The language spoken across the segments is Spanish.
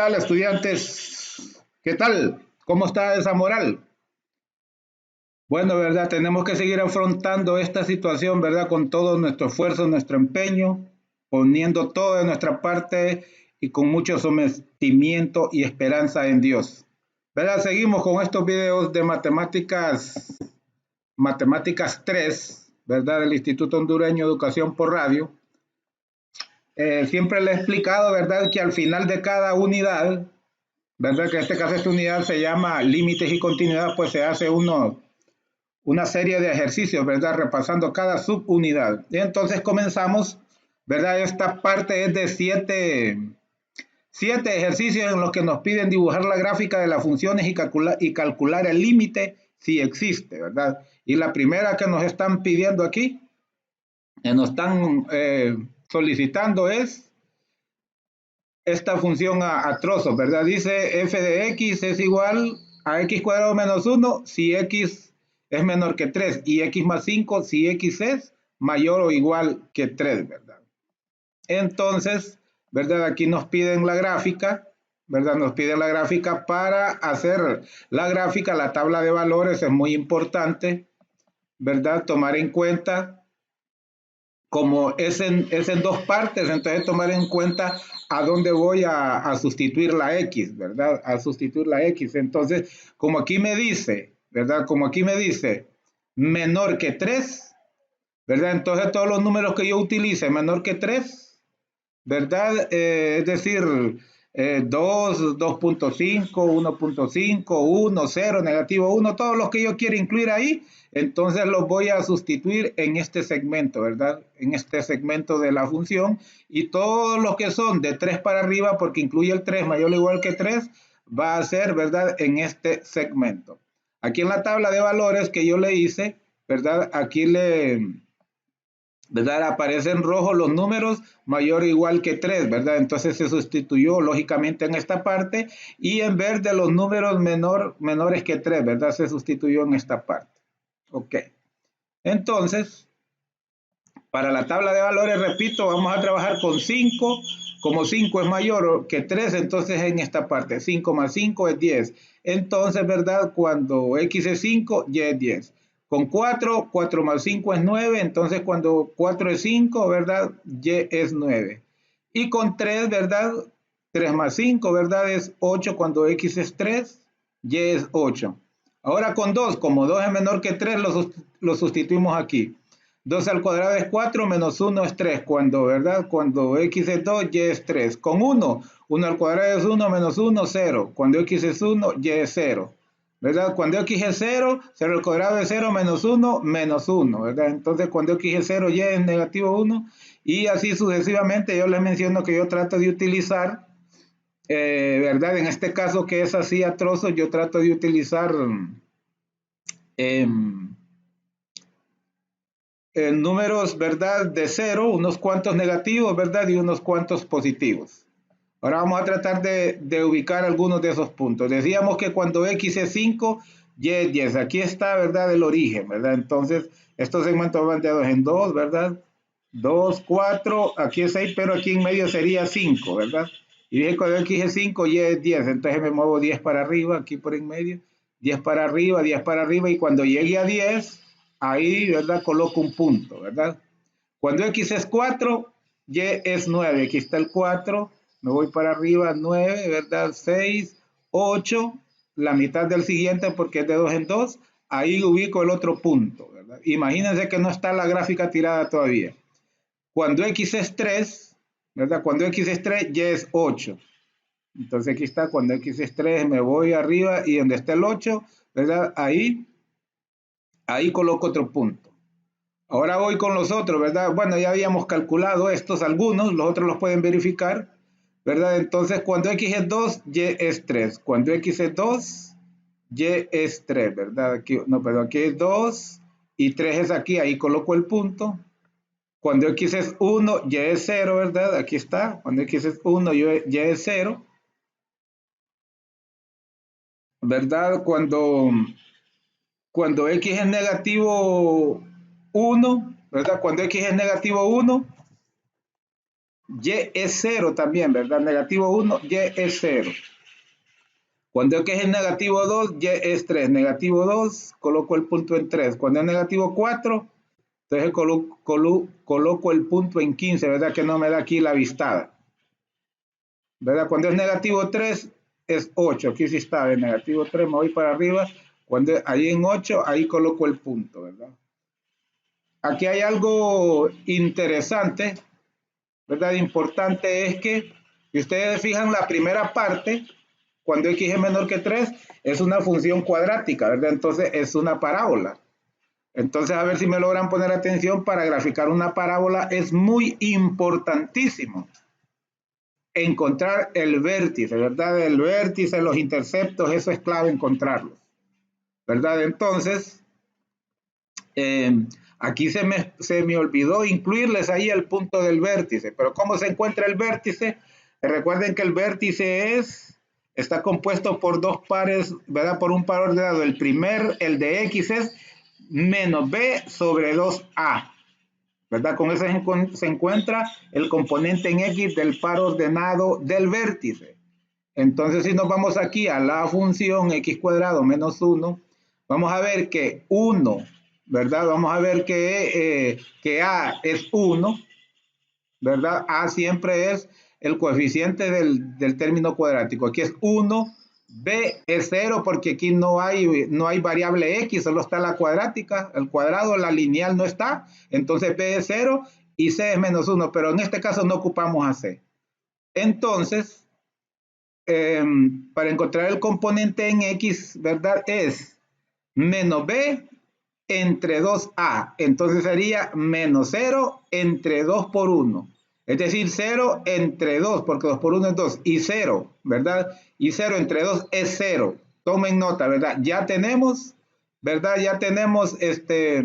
tal, estudiantes? ¿Qué tal? ¿Cómo está esa moral? Bueno, ¿verdad? Tenemos que seguir afrontando esta situación, ¿verdad? Con todo nuestro esfuerzo, nuestro empeño, poniendo todo de nuestra parte y con mucho sometimiento y esperanza en Dios. ¿Verdad? Seguimos con estos videos de matemáticas 3, ¿verdad? Del Instituto Hondureño de Educación por Radio. Siempre le he explicado, ¿verdad? Que al final de cada unidad, ¿verdad? Que en este caso esta unidad se llama límites y continuidad, pues se hace una serie de ejercicios, ¿verdad? Repasando cada subunidad. Y entonces comenzamos, ¿verdad? Esta parte es de siete ejercicios en los que nos piden dibujar la gráfica de las funciones y calcular el límite si existe, ¿verdad? Y la primera que nos están pidiendo aquí, que nos están solicitando es esta función a trozos, ¿verdad? Dice f de x es igual a x cuadrado menos 1 si x es menor que 3 y x más 5 si x es mayor o igual que 3, ¿verdad? Entonces, ¿verdad? Aquí nos piden la gráfica, ¿verdad? Nos piden la gráfica. Para hacer la gráfica, la tabla de valores es muy importante, ¿verdad? Tomar en cuenta, como es en dos partes, entonces tomar en cuenta a dónde voy a sustituir la X, ¿verdad? A sustituir la X. Entonces, como aquí me dice, ¿verdad? Como aquí me dice menor que 3, ¿verdad? Entonces todos los números que yo utilice menor que 3, ¿verdad? Es decir, 2, 2.5, 1.5, 1, 0, negativo 1, todos los que yo quiero incluir ahí, entonces los voy a sustituir en este segmento, ¿verdad? En este segmento de la función, y todos los que son de 3 para arriba, porque incluye el 3 mayor o igual que 3, va a ser, ¿verdad? En este segmento. Aquí en la tabla de valores que yo le hice, ¿verdad? Aquí ¿verdad? Aparecen en rojo los números mayor o igual que 3, ¿verdad? Entonces se sustituyó lógicamente en esta parte, y en verde los números menores que 3, ¿verdad? Se sustituyó en esta parte. Ok. Entonces, para la tabla de valores, repito, vamos a trabajar con 5. Como 5 es mayor que 3, entonces en esta parte, 5 más 5 es 10. Entonces, ¿verdad? Cuando x es 5, y es 10. Con 4, 4 más 5 es 9, entonces cuando 4 es 5, ¿verdad? Y es 9. Y con 3, ¿verdad? 3 más 5, ¿verdad? Es 8, cuando x es 3, y es 8. Ahora con 2, como 2 es menor que 3, lo sustituimos aquí. 2 al cuadrado es 4, menos 1 es 3, ¿verdad? Cuando x es 2, y es 3. Con 1, 1 al cuadrado es 1, menos 1, 0. Cuando x es 1, y es 0. ¿Verdad? Cuando x es 0, 0 al cuadrado es 0, menos 1, menos 1, ¿verdad? Entonces, cuando x es 0, y es negativo 1, y así sucesivamente. Yo les menciono que yo trato de utilizar, ¿verdad? En este caso que es así a trozos, yo trato de utilizar números, ¿verdad? De 0, unos cuantos negativos, ¿verdad? Y unos cuantos positivos. Ahora vamos a tratar de ubicar algunos de esos puntos. Decíamos que cuando x es 5, y es 10. Aquí está, ¿verdad? El origen, ¿verdad? Entonces, estos segmentos van de 2 en 2, ¿verdad? 2, 4, aquí es 6, pero aquí en medio sería 5, ¿verdad? Y dije cuando x es 5, y es 10. Entonces me muevo 10 para arriba, aquí por en medio. 10 para arriba, 10 para arriba. Y cuando llegue a 10, ahí, ¿verdad? Coloco un punto, ¿verdad? Cuando x es 4, y es 9. Aquí está el 4, me voy para arriba, 9, ¿verdad? 6, 8, la mitad del siguiente porque es de 2 en 2. Ahí ubico el otro punto, ¿verdad? Imagínense que no está la gráfica tirada todavía. Cuando x es 3, ¿verdad? Cuando x es 3, y es 8. Entonces aquí está, cuando x es 3, me voy arriba y donde está el 8, ¿verdad? Ahí coloco otro punto. Ahora voy con los otros, ¿verdad? Bueno, ya habíamos calculado estos algunos, los otros los pueden verificar, ¿verdad? Entonces, cuando x es 2, y es 3. Cuando x es 2, y es 3, ¿verdad? Aquí, no, perdón, aquí es 2 y 3 es aquí, ahí coloco el punto. Cuando x es 1, y es 0, ¿verdad? Aquí está. Cuando x es 1, y es 0, ¿verdad? Cuando x es negativo 1, ¿verdad? Cuando x es negativo 1, y es 0 también, ¿verdad? Negativo 1, y es 0. Cuando X es negativo 2, Y es 3. Negativo 2, coloco el punto en 3. Cuando es negativo 4, entonces coloco el punto en 15, ¿verdad? Que no me da aquí la vistada. ¿Verdad? Cuando es negativo 3, es 8. Aquí sí está, de negativo 3 me voy para arriba. Cuando ahí en 8, ahí coloco el punto, ¿verdad? Aquí hay algo interesante, ¿verdad? Importante es que, si ustedes fijan, la primera parte, cuando x es menor que 3, es una función cuadrática, ¿verdad? Entonces es una parábola. Entonces, a ver si me logran poner atención, para graficar una parábola es muy importantísimo encontrar el vértice, ¿verdad? El vértice, los interceptos, eso es clave encontrarlos, ¿verdad? Entonces, aquí se me olvidó incluirles ahí el punto del vértice, pero ¿cómo se encuentra el vértice? Recuerden que el vértice está compuesto por dos pares, ¿verdad? Por un par ordenado. El de X es menos B sobre 2A, ¿verdad? Con eso se encuentra el componente en X del par ordenado del vértice. Entonces, si nos vamos aquí a la función x cuadrado menos 1, vamos a ver que 1, ¿verdad? Vamos a ver que A es 1, ¿verdad? A siempre es el coeficiente del término cuadrático. Aquí es 1, B es 0 porque aquí no hay variable X, solo está la cuadrática, el cuadrado, la lineal no está, entonces B es 0 y C es menos 1, pero en este caso no ocupamos a C. Entonces, para encontrar el componente en X, ¿verdad? Es menos B entre 2A. Entonces sería menos 0 entre 2 por 1. Es decir, 0 entre 2, porque 2 por 1 es 2. Y 0, ¿verdad? Y 0 entre 2 es 0. Tomen nota, ¿verdad? Ya tenemos, ¿verdad? Ya tenemos ese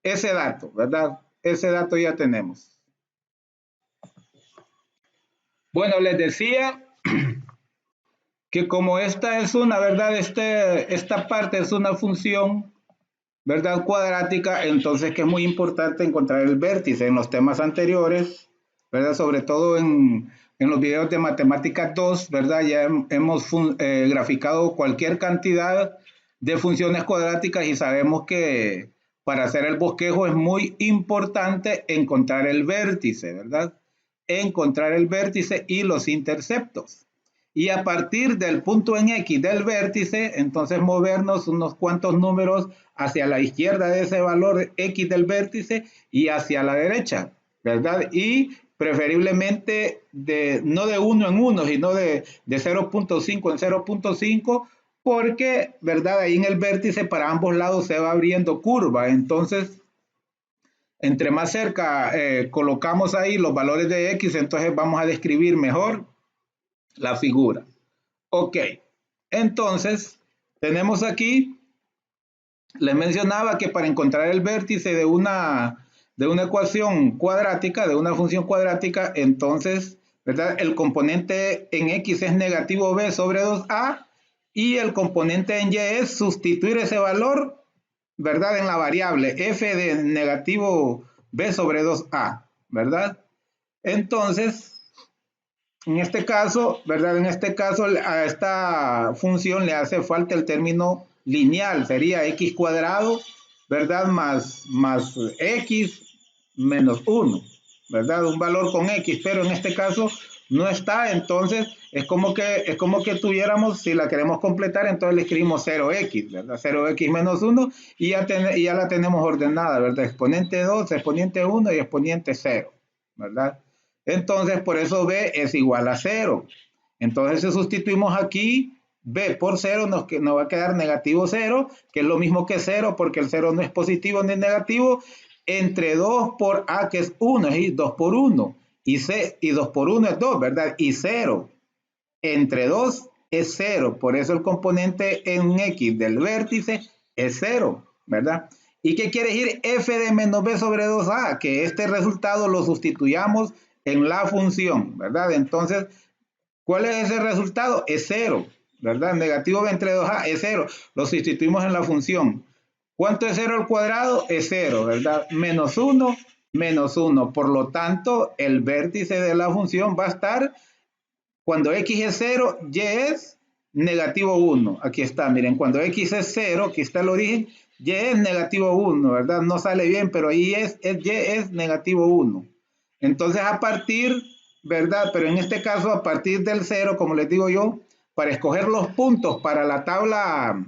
dato, ¿verdad? Ese dato ya tenemos. Bueno, les decía que como esta es una, ¿verdad? Esta parte es una función, ¿verdad? Cuadrática, entonces que es muy importante encontrar el vértice. En los temas anteriores, ¿verdad? Sobre todo en los videos de Matemáticas 2, ¿verdad? Ya hemos graficado cualquier cantidad de funciones cuadráticas y sabemos que para hacer el bosquejo es muy importante encontrar el vértice, ¿verdad? Encontrar el vértice y los interceptos. Y a partir del punto en X del vértice, entonces movernos unos cuantos números hacia la izquierda de ese valor X del vértice y hacia la derecha, ¿verdad? Y preferiblemente no de 1 en 1, sino de 0.5 en 0.5, porque, ¿verdad? Ahí en el vértice para ambos lados se va abriendo curva, entonces entre más cerca colocamos ahí los valores de X, entonces vamos a describir mejor la figura. Ok, entonces tenemos aquí, les mencionaba que para encontrar el vértice de una ecuación cuadrática, de una función cuadrática, entonces, ¿verdad? El componente en X es negativo B sobre 2A y el componente en Y es sustituir ese valor, ¿verdad? En la variable f de negativo B sobre 2A, ¿verdad? Entonces, en este caso, ¿verdad? En este caso, a esta función le hace falta el término lineal, sería x cuadrado, ¿verdad? Más x menos 1, ¿verdad? Un valor con x, pero en este caso no está, entonces es como que tuviéramos, si la queremos completar, entonces le escribimos 0x, ¿verdad? 0x menos 1 y ya la tenemos ordenada, ¿verdad? Exponente 2, exponente 1 y exponente 0, ¿verdad? Entonces, por eso B es igual a 0. Entonces, si sustituimos aquí B por 0, nos va a quedar negativo 0, que es lo mismo que 0, porque el 0 no es positivo ni negativo, entre 2 por A, que es 1, es decir, 2 por 1, y 2 por 1 es 2, ¿verdad? Y 0, entre 2 es 0, por eso el componente en X del vértice es 0, ¿verdad? ¿Y qué quiere decir f de menos b sobre 2a? Que este resultado lo sustituyamos en la función, ¿verdad? Entonces, ¿cuál es ese resultado? Es 0, ¿verdad? Negativo b entre 2a es 0. Lo sustituimos en la función. ¿Cuánto es 0 al cuadrado? Es 0, ¿verdad? Menos 1 menos 1. Por lo tanto, el vértice de la función va a estar, cuando x es 0, y es negativo 1. Aquí está, miren, cuando x es 0, aquí está el origen, y es negativo 1, ¿verdad? No sale bien, pero ahí y es negativo 1. Entonces, a partir, ¿verdad? Pero en este caso, a partir del 0, como les digo yo, para escoger los puntos para la tabla,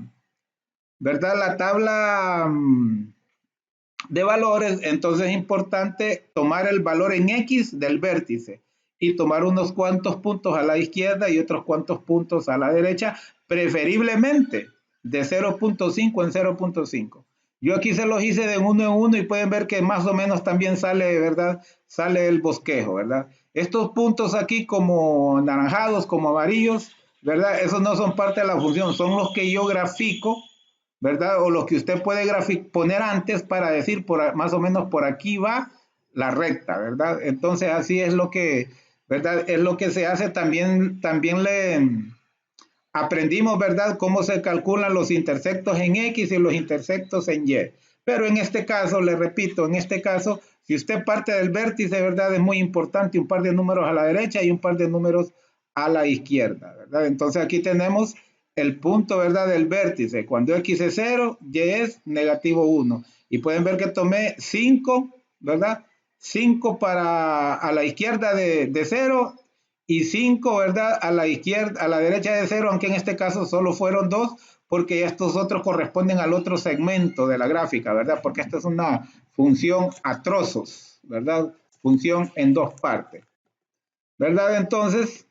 ¿verdad? La tabla de valores, entonces es importante tomar el valor en X del vértice y tomar unos cuantos puntos a la izquierda y otros cuantos puntos a la derecha, preferiblemente de 0.5 en 0.5. Yo aquí se los hice de uno en uno y pueden ver que más o menos también sale, ¿verdad? Sale el bosquejo, ¿verdad? Estos puntos aquí como anaranjados, como amarillos, ¿verdad? Esos no son parte de la función, son los que yo grafico, ¿verdad? O lo que usted puede poner antes para decir más o menos por aquí va la recta, ¿verdad? Entonces así es lo que, ¿verdad? Es lo que se hace. También le aprendimos, ¿verdad? Cómo se calculan los intersectos en X y los intersectos en Y. Pero en este caso, le repito, en este caso, si usted parte del vértice, ¿verdad? Es muy importante un par de números a la derecha y un par de números a la izquierda, ¿verdad? Entonces aquí tenemos el punto, ¿verdad? Del vértice. Cuando X es 0, Y es negativo 1. Y pueden ver que tomé 5, ¿verdad? 5 para a la izquierda de 0 y 5, ¿verdad? A la izquierda, a la derecha de 0, aunque en este caso solo fueron 2, porque estos otros corresponden al otro segmento de la gráfica, ¿verdad? Porque esta es una función a trozos, ¿verdad? Función en dos partes, ¿verdad? Entonces,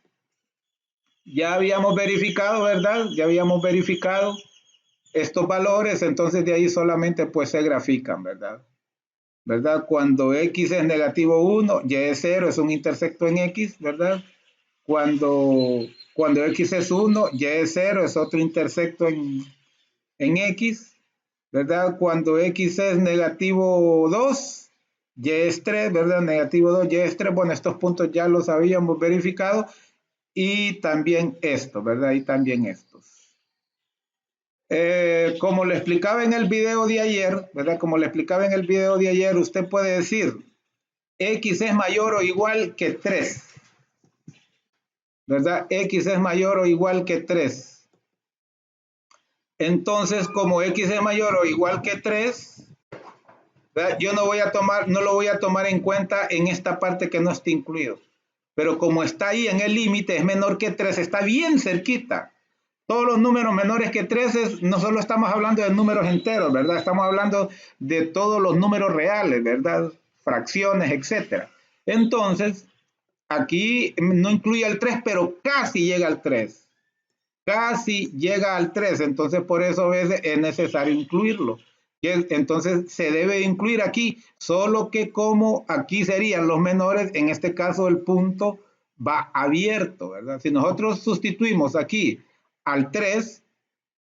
ya habíamos verificado, ¿verdad? Ya habíamos verificado estos valores, entonces de ahí solamente pues se grafican, ¿verdad? ¿Verdad? Cuando X es negativo 1, Y es 0, es un intersecto en X, ¿verdad? Cuando X es 1, Y es 0, es otro intersecto en X, ¿verdad? Cuando X es negativo 2, Y es 3, ¿verdad? Negativo 2, Y es 3, bueno, estos puntos ya los habíamos verificado, y también esto, ¿verdad? Y también estos. Como le explicaba en el video de ayer, ¿verdad? Como le explicaba en el video de ayer, usted puede decir X es mayor o igual que 3, ¿verdad? X es mayor o igual que 3. Entonces, como X es mayor o igual que 3, ¿verdad? Yo no lo voy a tomar en cuenta en esta parte que no está incluido. Pero como está ahí en el límite, es menor que 3, está bien cerquita. Todos los números menores que 3 no solo estamos hablando de números enteros, ¿verdad? Estamos hablando de todos los números reales, ¿verdad? Fracciones, etcétera. Entonces, aquí no incluye el 3, pero casi llega al 3. Casi llega al 3, entonces por eso a veces es necesario incluirlo. Entonces se debe incluir aquí, solo que como aquí serían los menores, en este caso el punto va abierto, ¿verdad? Si nosotros sustituimos aquí al 3,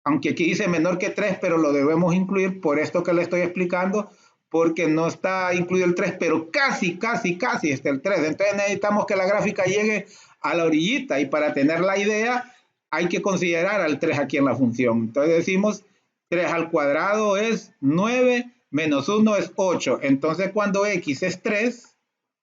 aunque aquí dice menor que 3, pero lo debemos incluir por esto que le estoy explicando, porque no está incluido el 3, pero casi está el 3. Entonces necesitamos que la gráfica llegue a la orillita, y para tener la idea hay que considerar al 3 aquí en la función. Entonces decimos 3 al cuadrado es 9, menos 1 es 8. Entonces cuando x es 3,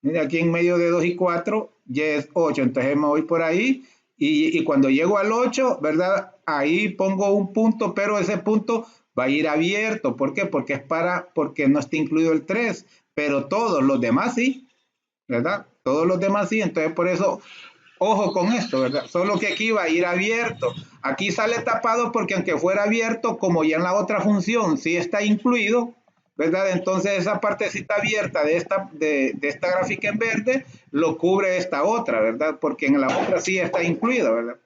mira aquí en medio de 2 y 4, y es 8. Entonces me voy por ahí, y cuando llego al 8, ¿verdad? Ahí pongo un punto, pero ese punto va a ir abierto. ¿Por qué? Porque no está incluido el 3, pero todos los demás sí, ¿verdad? Todos los demás sí. Entonces por eso, ojo con esto, ¿verdad? Solo que aquí va a ir abierto. Aquí sale tapado porque aunque fuera abierto, como ya en la otra función sí está incluido, ¿verdad? Entonces esa partecita abierta de esta gráfica en verde lo cubre esta otra, ¿verdad? Porque en la otra sí está incluida, ¿verdad?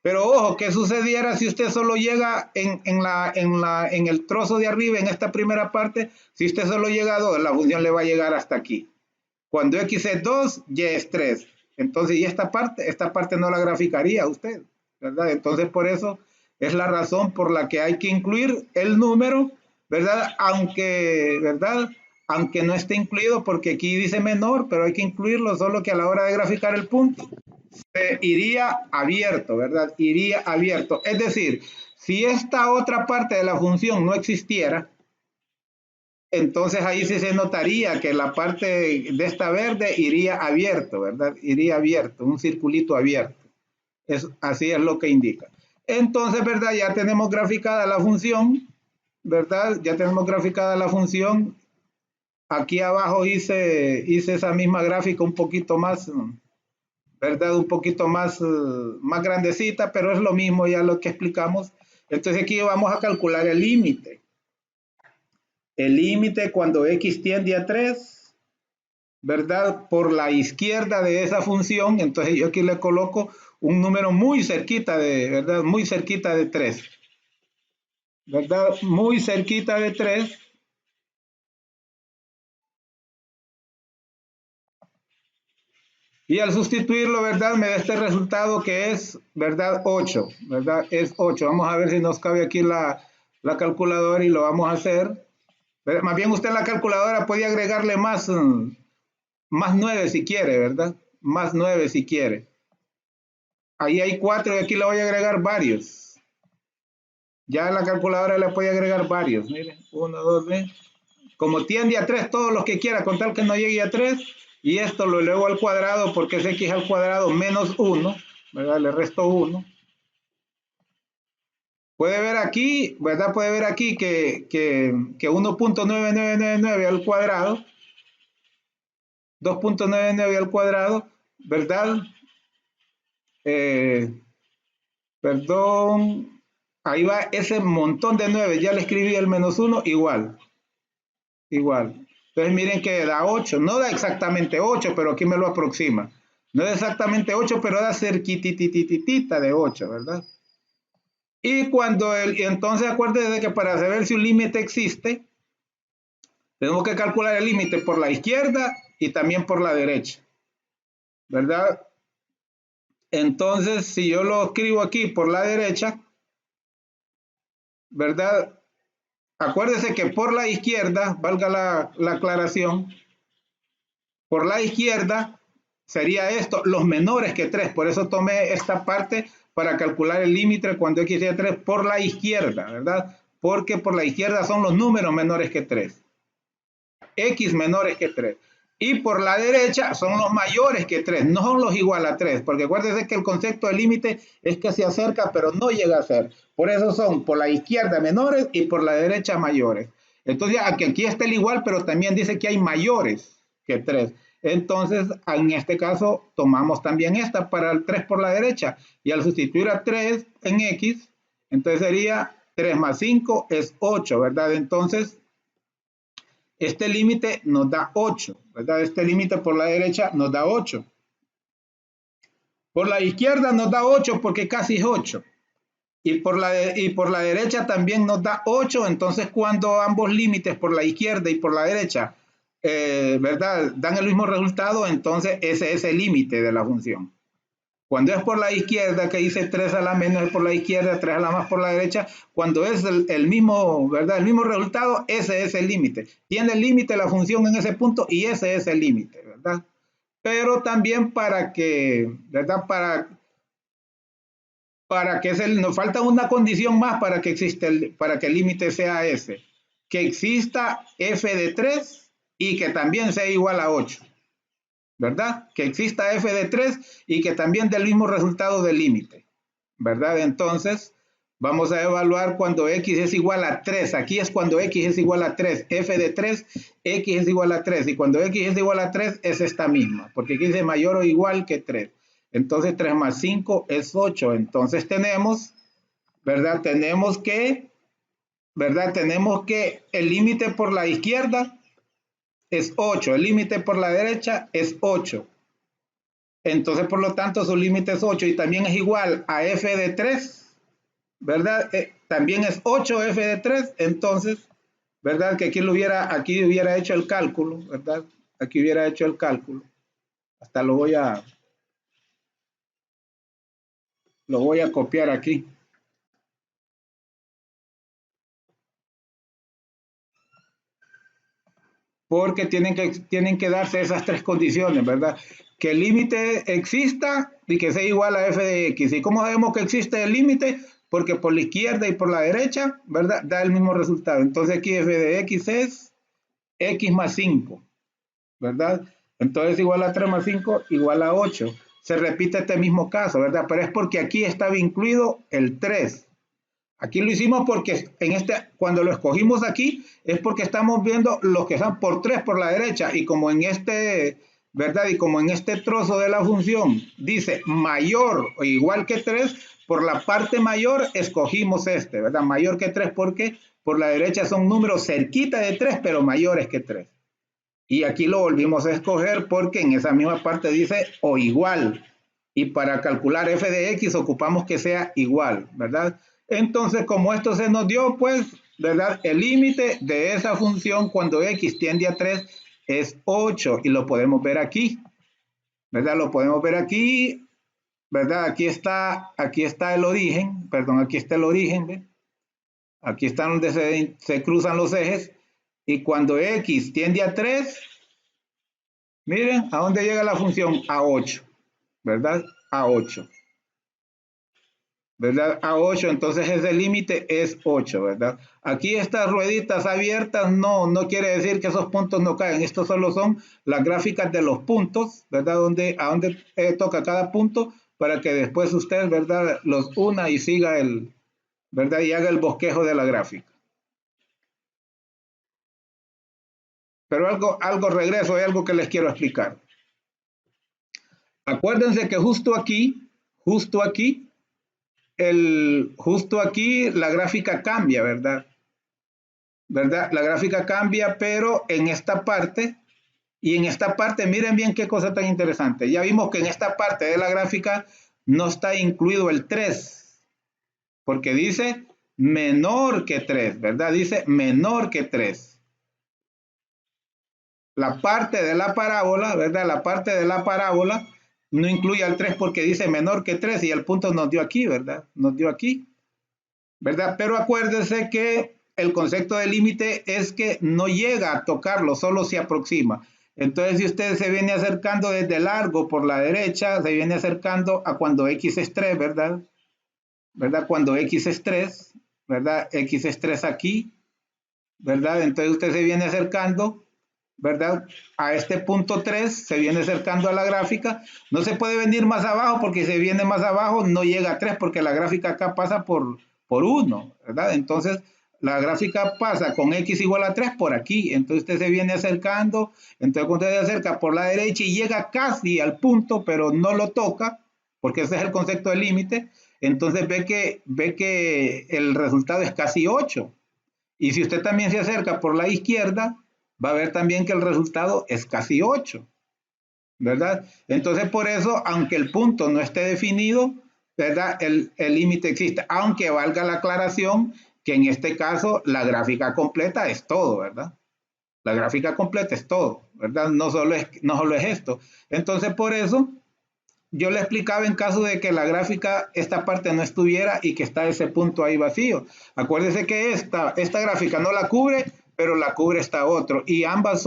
Pero ojo, ¿qué sucediera si usted solo llega en el trozo de arriba, en esta primera parte? Si usted solo llega a 2, la función le va a llegar hasta aquí. Cuando X es 2, Y es 3. Entonces, y esta parte no la graficaría usted, ¿verdad? Entonces, por eso es la razón por la que hay que incluir el número, ¿verdad? ¿Verdad? Aunque no esté incluido, porque aquí dice menor, pero hay que incluirlo, solo que a la hora de graficar el punto, iría abierto, ¿verdad? Iría abierto. Es decir, si esta otra parte de la función no existiera, entonces ahí sí se notaría que la parte de esta verde iría abierto, ¿verdad? Iría abierto, un circulito abierto. Así es lo que indica. Entonces, ¿verdad? Ya tenemos graficada la función, ¿verdad? Ya tenemos graficada la función. Aquí abajo hice esa misma gráfica un poquito más, ¿verdad? Un poquito más, más grandecita, pero es lo mismo ya lo que explicamos. Entonces aquí vamos a calcular el límite. El límite cuando x tiende a 3, ¿verdad? Por la izquierda de esa función, entonces yo aquí le coloco un número muy cerquita de, ¿verdad? Muy cerquita de 3, ¿verdad? Muy cerquita de 3. Y al sustituirlo, ¿verdad? Me da este resultado que es, ¿verdad? 8, ¿verdad? Es 8. Vamos a ver si nos cabe aquí la calculadora y lo vamos a hacer. Pero más bien usted en la calculadora puede agregarle más, más 9 si quiere, ¿verdad? Más 9 si quiere. Ahí hay 4 y aquí le voy a agregar varios. Ya en la calculadora le puede agregar varios. Miren, 1, 2, 3. Como tiende a 3, todos los que quiera, con tal que no llegue a 3. Y esto lo elevo al cuadrado porque es x al cuadrado menos 1. ¿Verdad? Le resto 1. Puede ver aquí, ¿verdad? Puede ver aquí que 1.9999 al cuadrado, 2.99 al cuadrado, ¿verdad? Eh, perdón, ahí va ese montón de 9, ya le escribí el menos 1, igual, igual. Entonces miren que da 8, no da exactamente 8, pero aquí me lo aproxima. No da exactamente 8, pero da cerquitititita de 8, ¿verdad? Y entonces acuérdense de que para saber si un límite existe, tenemos que calcular el límite por la izquierda y también por la derecha, ¿verdad? Entonces, si yo lo escribo aquí por la derecha, ¿verdad? Acuérdese que por la izquierda, valga la aclaración, por la izquierda sería esto, los menores que 3. Por eso tomé esta parte para calcular el límite cuando x sea 3 por la izquierda, ¿verdad? Porque por la izquierda son los números menores que 3. X menores que 3. Y por la derecha son los mayores que 3, no son los igual a 3, porque acuérdense que el concepto de límite es que se acerca, pero no llega a ser. Por eso son por la izquierda menores y por la derecha mayores. Entonces, aquí está el igual, pero también dice que hay mayores que 3. Entonces, en este caso, tomamos también esta para el 3 por la derecha. Y al sustituir a 3 en X, entonces sería 3 más 5 es 8, ¿verdad? Entonces, este límite nos da 8, ¿verdad? Este límite por la derecha nos da 8. Por la izquierda nos da 8 porque casi es 8. Y por la derecha también nos da 8. Entonces, cuando ambos límites por la izquierda y por la derecha, ¿verdad? Dan el mismo resultado, entonces ese es el límite de la función. Cuando es por la izquierda, que dice 3 a la menos es por la izquierda, 3 a la más por la derecha, cuando es el mismo, ¿verdad? El mismo resultado, ese es el límite. Tiene el límite la función en ese punto y ese es el límite, ¿verdad? Pero también para que, ¿verdad? Para que nos falta una condición más para que para que el límite sea ese. Que exista f de 3 y que también sea igual a 8. ¿Verdad? Que exista f de 3 y que también dé el mismo resultado del límite, ¿verdad? Entonces, vamos a evaluar cuando x es igual a 3. Aquí es cuando x es igual a 3. F de 3, x es igual a 3. Y cuando x es igual a 3 es esta misma, porque aquí dice mayor o igual que 3. Entonces, 3 más 5 es 8. Entonces, tenemos, ¿verdad? ¿verdad? Tenemos que el límite por la izquierda es 8. El límite por la derecha es 8. Entonces, por lo tanto, su límite es 8 y también es igual a f de 3, ¿verdad? También es 8 f de 3, entonces, ¿verdad? Que aquí hubiera hecho el cálculo, ¿verdad? Aquí hubiera hecho el cálculo. Hasta lo voy a copiar aquí. Porque tienen que darse esas tres condiciones, ¿verdad? Que el límite exista y que sea igual a f de x. ¿Y cómo sabemos que existe el límite? Porque por la izquierda y por la derecha, ¿verdad? Da el mismo resultado. Entonces aquí f de x es x más 5, ¿verdad? Entonces igual a 3 más 5 igual a 8. Se repite este mismo caso, ¿verdad? Pero es porque aquí estaba incluido el 3. Aquí lo hicimos porque cuando lo escogimos aquí es porque estamos viendo los que están por 3 por la derecha y como en ¿verdad? Y como en este trozo de la función dice mayor o igual que 3, por la parte mayor escogimos ¿verdad? Mayor que 3 porque por la derecha son números cerquita de 3 pero mayores que 3. Y aquí lo volvimos a escoger porque en esa misma parte dice o igual. Y para calcular f de x ocupamos que sea igual, ¿verdad? Entonces, como esto se nos dio, pues, ¿verdad? El límite de esa función cuando x tiende a 3 es 8 y lo podemos ver aquí, ¿verdad? Lo podemos ver aquí, ¿verdad? Aquí está el origen, perdón, aquí está el origen, ¿ve? Aquí está donde se cruzan los ejes y cuando x tiende a 3, miren, ¿a dónde llega la función? A 8, ¿verdad? A 8. ¿Verdad? A 8, entonces ese límite es 8, ¿verdad? Aquí estas rueditas abiertas no quiere decir que esos puntos no caen, estos solo son las gráficas de los puntos, ¿verdad? A dónde toca cada punto para que después usted, ¿verdad? Los una y siga ¿verdad? Y haga el bosquejo de la gráfica. Pero algo regreso, hay algo que les quiero explicar. Acuérdense que justo aquí, justo aquí la gráfica cambia, ¿verdad? ¿Verdad? La gráfica cambia, pero en esta parte, y en esta parte, miren bien qué cosa tan interesante. Ya vimos que en esta parte de la gráfica no está incluido el 3, porque dice menor que 3, ¿verdad? Dice menor que 3. La parte de la parábola, ¿verdad? La parte de la parábola no incluye al 3 porque dice menor que 3 y el punto nos dio aquí, ¿verdad? Nos dio aquí, ¿verdad? Pero acuérdense que el concepto de límite es que no llega a tocarlo, solo se aproxima. Entonces, si usted se viene acercando desde largo por la derecha, se viene acercando a cuando x es 3, ¿verdad? ¿Verdad? Cuando x es 3, ¿verdad? X es 3 aquí, ¿verdad? Entonces usted se viene acercando, ¿verdad? A este punto 3, se viene acercando a la gráfica. No se puede venir más abajo porque si se viene más abajo no llega a 3 porque la gráfica acá pasa por 1, ¿verdad? Entonces la gráfica pasa con x igual a 3 por aquí. Entonces usted se viene acercando, entonces cuando usted se acerca por la derecha y llega casi al punto, pero no lo toca, porque ese es el concepto de límite, entonces ve que el resultado es casi 8. Y si usted también se acerca por la izquierda, va a ver también que el resultado es casi 8, ¿verdad? Entonces, por eso, aunque el punto no esté definido, ¿verdad? El límite existe, aunque valga la aclaración que en este caso la gráfica completa es todo, ¿verdad? La gráfica completa es todo, ¿verdad? No solo es esto. Entonces, por eso, yo le explicaba en caso de que la gráfica, esta parte no estuviera y que está ese punto ahí vacío. Acuérdese que esta gráfica no la cubre, pero la cubre esta otro. Y ambos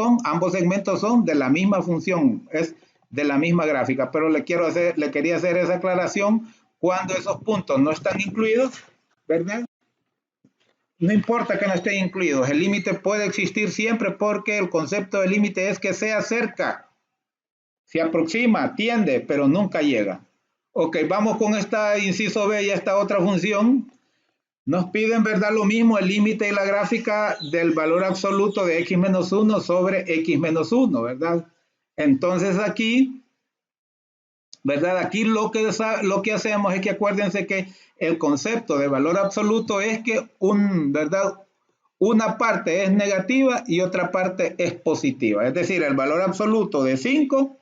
segmentos son de la misma función, es de la misma gráfica. Pero le quería hacer esa aclaración cuando esos puntos no están incluidos, ¿verdad? No importa que no estén incluidos, el límite puede existir siempre porque el concepto de límite es que sea cerca. Se aproxima, tiende, pero nunca llega. Ok, vamos con esta inciso B y esta otra función. Nos piden, ¿verdad? Lo mismo, el límite y la gráfica del valor absoluto de x menos 1 sobre x menos 1, ¿verdad? Entonces aquí, ¿verdad? Aquí lo que hacemos es que acuérdense que el concepto de valor absoluto es que ¿verdad? Una parte es negativa y otra parte es positiva. Es decir, el valor absoluto de 5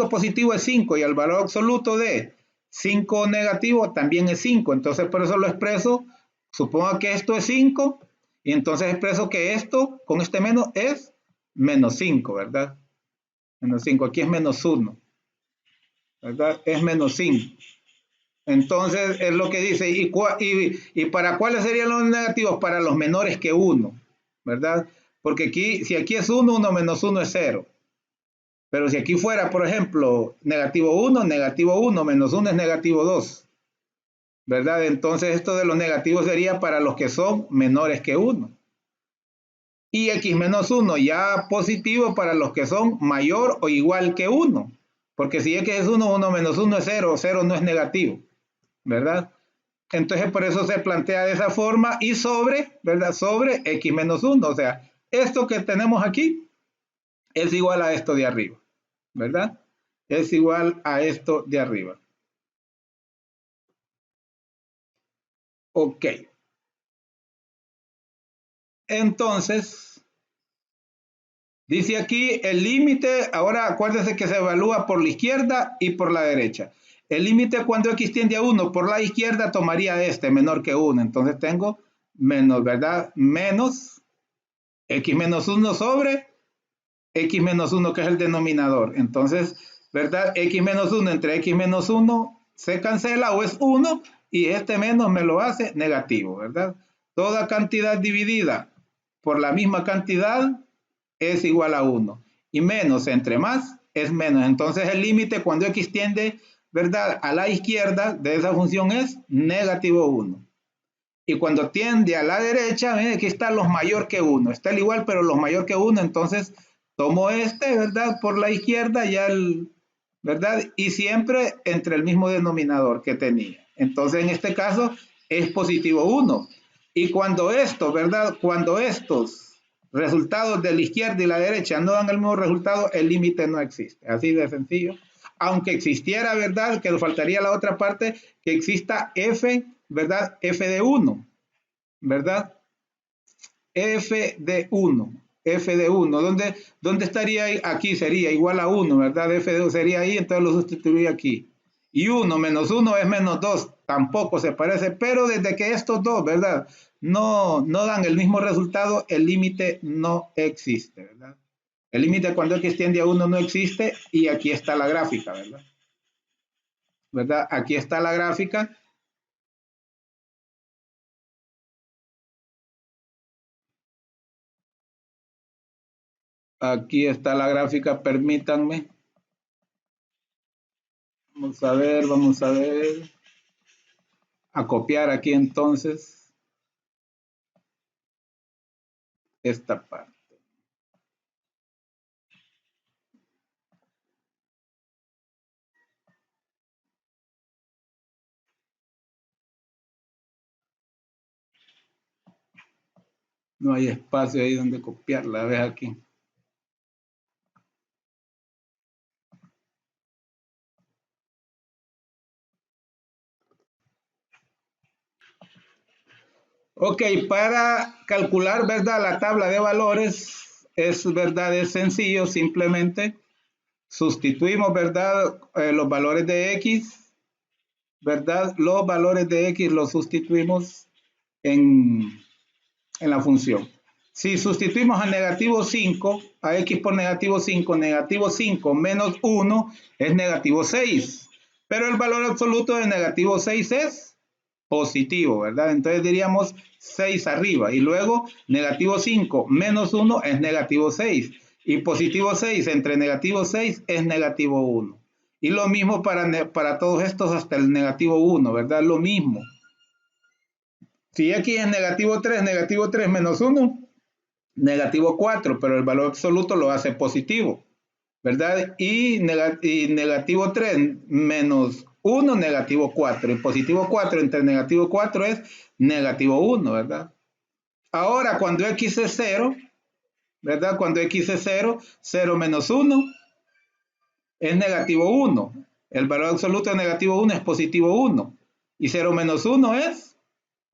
positivo es 5 y el valor absoluto de 5 negativo también es 5. Entonces por eso lo expreso, supongo que esto es 5 y entonces expreso que esto con este menos es menos 5, ¿verdad? Menos 5, aquí es menos 1, ¿verdad? Es menos 5. Entonces es lo que dice, ¿y para cuáles serían los negativos? Para los menores que 1, ¿verdad? Porque aquí, si aquí es 1, 1 menos 1 es 0. Pero si aquí fuera, por ejemplo, negativo 1, menos 1 es negativo 2, ¿verdad? Entonces esto de los negativos sería para los que son menores que 1. y x menos 1 ya positivo para los que son mayor o igual que 1. Porque si x es 1, 1 menos 1 es 0, 0 no es negativo, ¿verdad? Entonces por eso se plantea de esa forma y sobre, ¿verdad? Sobre x menos 1. O sea, esto que tenemos aquí es igual a esto de arriba, ¿verdad? Es igual a esto de arriba. Ok. Entonces, dice aquí el límite, ahora acuérdense que se evalúa por la izquierda y por la derecha. El límite cuando x tiende a 1 por la izquierda tomaría este menor que 1. Entonces tengo menos, ¿verdad? Menos x menos 1 sobre x menos 1 que es el denominador. Entonces, ¿verdad? X menos 1 entre x menos 1 se cancela o es 1 y este menos me lo hace negativo, ¿verdad? Toda cantidad dividida por la misma cantidad es igual a 1 y menos entre más es menos. Entonces el límite cuando x tiende, ¿verdad?, a la izquierda de esa función es negativo 1. Y cuando tiende a la derecha, miren, aquí están los mayor que 1. Está el igual, pero los mayor que 1. Entonces tomo este, ¿verdad?, por la izquierda, ya el, ¿verdad? Y siempre entre el mismo denominador que tenía. Entonces en este caso es positivo 1. Y cuando esto, ¿verdad?, cuando estos resultados de la izquierda y la derecha no dan el mismo resultado, el límite no existe. Así de sencillo. Aunque existiera, ¿verdad?, que nos faltaría la otra parte, que exista f, ¿verdad?, f de 1, ¿verdad? F de 1, f de 1, ¿dónde estaría ahí? Aquí sería igual a 1, ¿verdad? F de 1 sería ahí, entonces lo sustituiría aquí. Y 1 menos 1 es menos 2, tampoco se parece, pero desde que estos dos, ¿verdad?, no dan el mismo resultado, el límite no existe, ¿verdad? El límite cuando x tiende a 1 no existe y aquí está la gráfica, ¿verdad? ¿Verdad? Aquí está la gráfica. Aquí está la gráfica, permítanme. Vamos a ver. A copiar aquí entonces esta parte. No hay espacio ahí donde copiarla, ves aquí. Ok, para calcular, ¿verdad?, la tabla de valores es, ¿verdad?, es sencillo, simplemente sustituimos, ¿verdad?, los valores de x, ¿verdad? Los valores de x los sustituimos en la función. Si sustituimos a negativo 5, a x por negativo 5 menos 1 es negativo 6. Pero el valor absoluto de negativo 6 es positivo, ¿verdad? Entonces diríamos 6 arriba. Y luego negativo 5 menos 1 es negativo 6. Y positivo 6 entre negativo 6 es negativo 1. Y lo mismo para todos estos hasta el negativo 1, ¿verdad? Lo mismo. Si x es negativo 3 menos 1, negativo 4, pero el valor absoluto lo hace positivo, ¿verdad? Y negativo 3 menos 1, negativo 4. Y positivo 4 entre negativo 4 es negativo 1, ¿verdad? Ahora, cuando x es 0, ¿verdad? Cuando x es 0, 0 menos 1 es negativo 1. El valor absoluto de negativo 1 es positivo 1. Y 0 menos 1 es,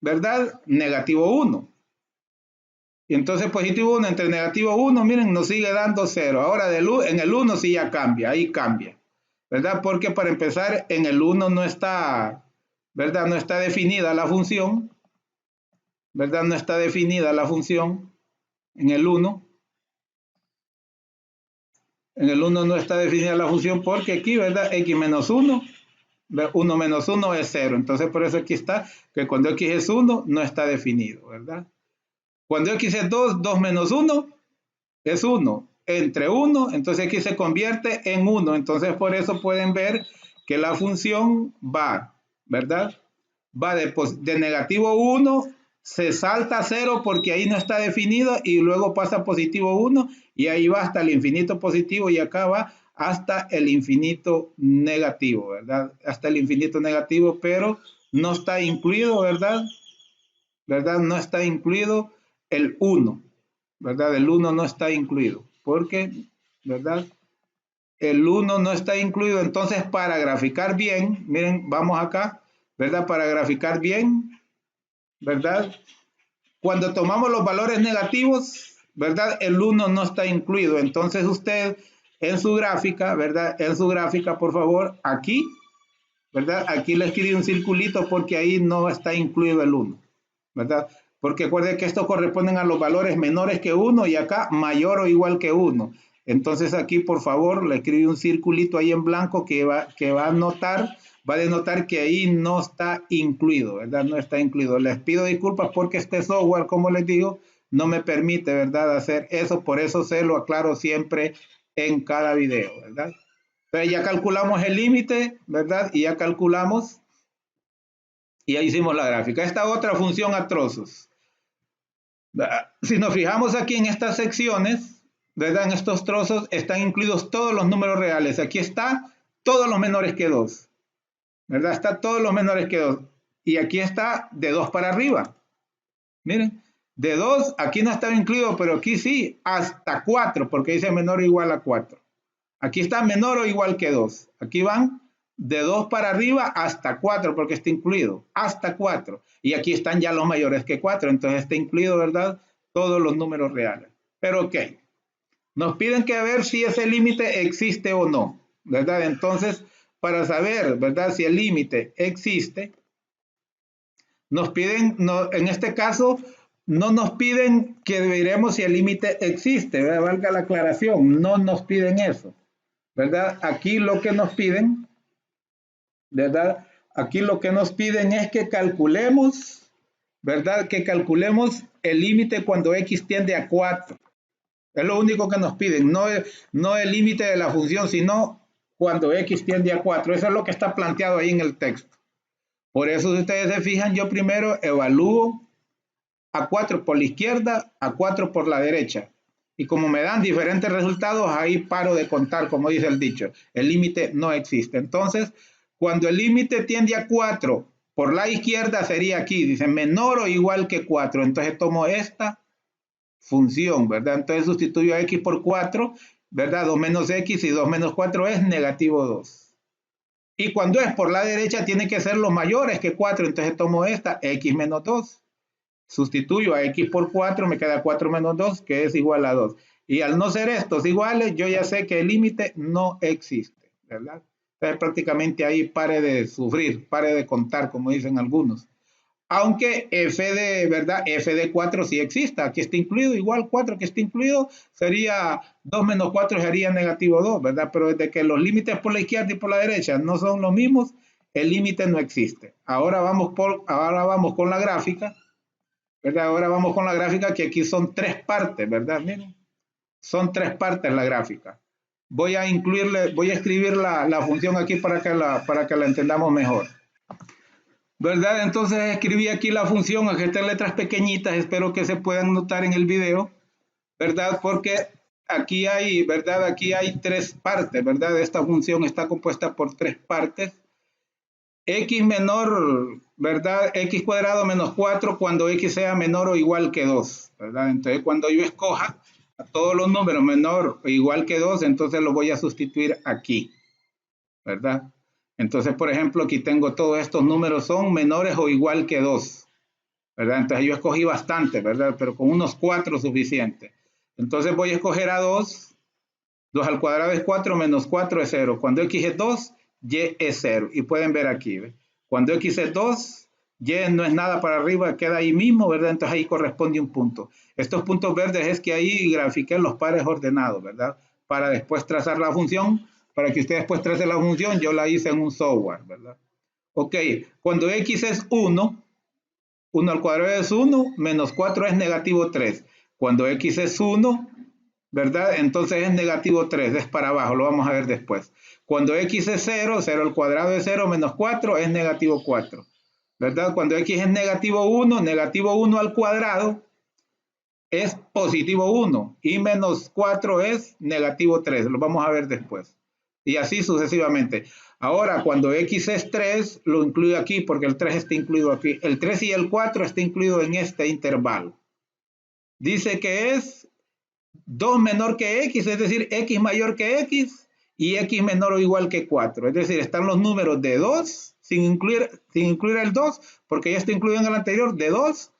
¿verdad?, negativo 1. Y entonces positivo 1 entre negativo 1, miren, nos sigue dando 0. Ahora en el 1 sí ya cambia, ahí cambia, ¿verdad? Porque para empezar, en el 1 no está, ¿verdad?, no está definida la función, ¿verdad? No está definida la función en el 1. En el 1 no está definida la función porque aquí, ¿verdad?, x menos 1, 1 menos 1 es 0. Entonces por eso aquí está que cuando x es 1 no está definido, ¿verdad? Cuando x es 2, 2 menos 1 es 1. Entre 1, entonces aquí se convierte en 1. Entonces por eso pueden ver que la función va, ¿verdad? Va de negativo 1, se salta a 0 porque ahí no está definido y luego pasa a positivo 1 y ahí va hasta el infinito positivo y acá va hasta el infinito negativo, ¿verdad? Hasta el infinito negativo, pero no está incluido, ¿verdad? ¿Verdad? No está incluido el 1, ¿verdad? El 1 no está incluido, porque, ¿verdad? El 1 no está incluido. Entonces, para graficar bien, miren, vamos acá, ¿verdad? Para graficar bien, ¿verdad? Cuando tomamos los valores negativos, ¿verdad? El 1 no está incluido. Entonces, usted en su gráfica, ¿verdad? En su gráfica, por favor, aquí, ¿verdad? Aquí le escribí un circulito porque ahí no está incluido el 1, ¿verdad? Porque recuerde que estos corresponden a los valores menores que 1 y acá mayor o igual que 1. Entonces aquí, por favor, le escribí un circulito ahí en blanco que va a denotar que ahí no está incluido, ¿verdad? No está incluido. Les pido disculpas porque este software, como les digo, no me permite, ¿verdad? Hacer eso, por eso se lo aclaro siempre en cada video, ¿verdad? Entonces ya calculamos el límite, ¿verdad? Y ya calculamos y ya hicimos la gráfica. Esta otra función a trozos. Si nos fijamos aquí en estas secciones, ¿verdad? En estos trozos están incluidos todos los números reales. Aquí está todos los menores que 2, ¿verdad? Está todos los menores que 2. Y aquí está de 2 para arriba. Miren, de 2 aquí no estaba incluido, pero aquí sí, hasta 4, porque dice menor o igual a 4. Aquí está menor o igual que 2. Aquí van de 2 para arriba hasta 4, porque está incluido, hasta 4. Y aquí están ya los mayores que 4, entonces está incluido, ¿verdad? Todos los números reales. Pero ok, nos piden que ver si ese límite existe o no, ¿verdad? Entonces, para saber, ¿verdad? Si el límite existe, nos piden, no, en este caso, no nos piden que veremos si el límite existe, ¿verdad? Valga la aclaración, no nos piden eso, ¿verdad? Aquí lo que nos piden, ¿verdad? Aquí lo que nos piden es que calculemos, ¿verdad? Que calculemos el límite cuando x tiende a 4. Es lo único que nos piden, no el límite de la función, sino cuando x tiende a 4. Eso es lo que está planteado ahí en el texto. Por eso, si ustedes se fijan, yo primero evalúo a 4 por la izquierda, a 4 por la derecha. Y como me dan diferentes resultados, ahí paro de contar, como dice el dicho. El límite no existe. Entonces, cuando el límite tiende a 4 por la izquierda, sería aquí, dice menor o igual que 4. Entonces tomo esta función, ¿verdad? Entonces sustituyo a x por 4, ¿verdad? 2 menos x y 2 menos 4 es negativo 2. Y cuando es por la derecha, tiene que ser los mayores que 4. Entonces tomo esta, x menos 2. Sustituyo a x por 4, me queda 4 menos 2, que es igual a 2. Y al no ser estos iguales, yo ya sé que el límite no existe, ¿verdad? Entonces prácticamente ahí pare de sufrir, pare de contar, como dicen algunos. Aunque f de, ¿verdad? F de 4 sí exista, aquí está incluido, igual 4 que está incluido, sería 2 menos 4 sería negativo 2, ¿verdad? Pero desde que los límites por la izquierda y por la derecha no son los mismos, el límite no existe. Ahora vamos con la gráfica, ¿verdad? Ahora vamos con la gráfica que aquí son 3 partes, ¿verdad? Miren, son 3 partes la gráfica. Voy a escribir la función aquí para que la entendamos mejor. ¿Verdad? Entonces escribí aquí la función, aquí están letras pequeñitas, espero que se puedan notar en el video, ¿verdad? Porque aquí hay, ¿verdad? Aquí hay 3 partes, ¿verdad? Esta función está compuesta por 3 partes. X menor, ¿verdad? X cuadrado menos 4 cuando X sea menor o igual que 2, ¿verdad? Entonces cuando yo escoja a todos los números menor o igual que 2, entonces lo voy a sustituir aquí, ¿verdad? Entonces, por ejemplo, aquí tengo todos estos números son menores o igual que 2, ¿verdad? Entonces yo escogí bastante, ¿verdad? Pero con unos 4 suficiente. Entonces voy a escoger a 2. 2 al cuadrado es 4 menos 4 es 0. Cuando x es 2, y es 0. Y pueden ver aquí, ¿ve? Cuando x es 2, y no es nada para arriba, queda ahí mismo, ¿verdad? Entonces ahí corresponde un punto. Estos puntos verdes es que ahí grafiqué los pares ordenados, ¿verdad? Para después trazar la función. Para que ustedes después tracen la función, yo la hice en un software, ¿verdad? Ok, cuando x es 1, 1 al cuadrado es 1, menos 4 es negativo 3. Cuando x es 1, ¿verdad? Entonces es negativo 3, es para abajo, lo vamos a ver después. Cuando x es 0, 0 al cuadrado es 0, menos 4 es negativo 4. ¿verdad? Cuando x es negativo 1 al cuadrado es positivo 1 y menos 4 es negativo 3. Lo vamos a ver después. Y así sucesivamente. Ahora, cuando x es 3, lo incluyo aquí porque el 3 está incluido aquí. El 3 y el 4 está incluido en este intervalo. Dice que es 2 menor que x, es decir, x mayor que x y x menor o igual que 4. Es decir, están los números de 2 sin incluir el 2, porque ya está incluido en el anterior, de 2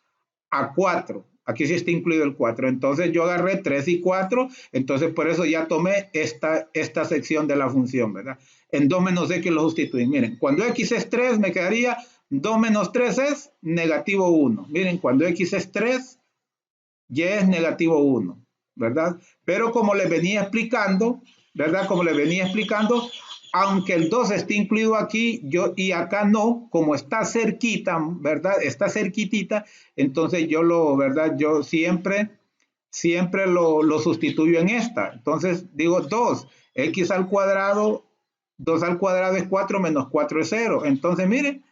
a 4. Aquí sí está incluido el 4. Entonces yo agarré 3 y 4, entonces por eso ya tomé esta sección de la función, ¿verdad? En 2 menos x lo sustituí. Miren, cuando x es 3 me quedaría 2 menos 3 es negativo 1. Miren, cuando x es 3, y es negativo 1, ¿verdad? Pero como les venía explicando, ¿verdad? Como les venía explicando, aunque el 2 esté incluido aquí, y acá no, como está cerquita, ¿verdad? Está cerquitita, entonces ¿verdad? Yo siempre lo sustituyo en esta. Entonces digo 2, x al cuadrado, 2 al cuadrado es 4 menos 4 es 0. Entonces, miren,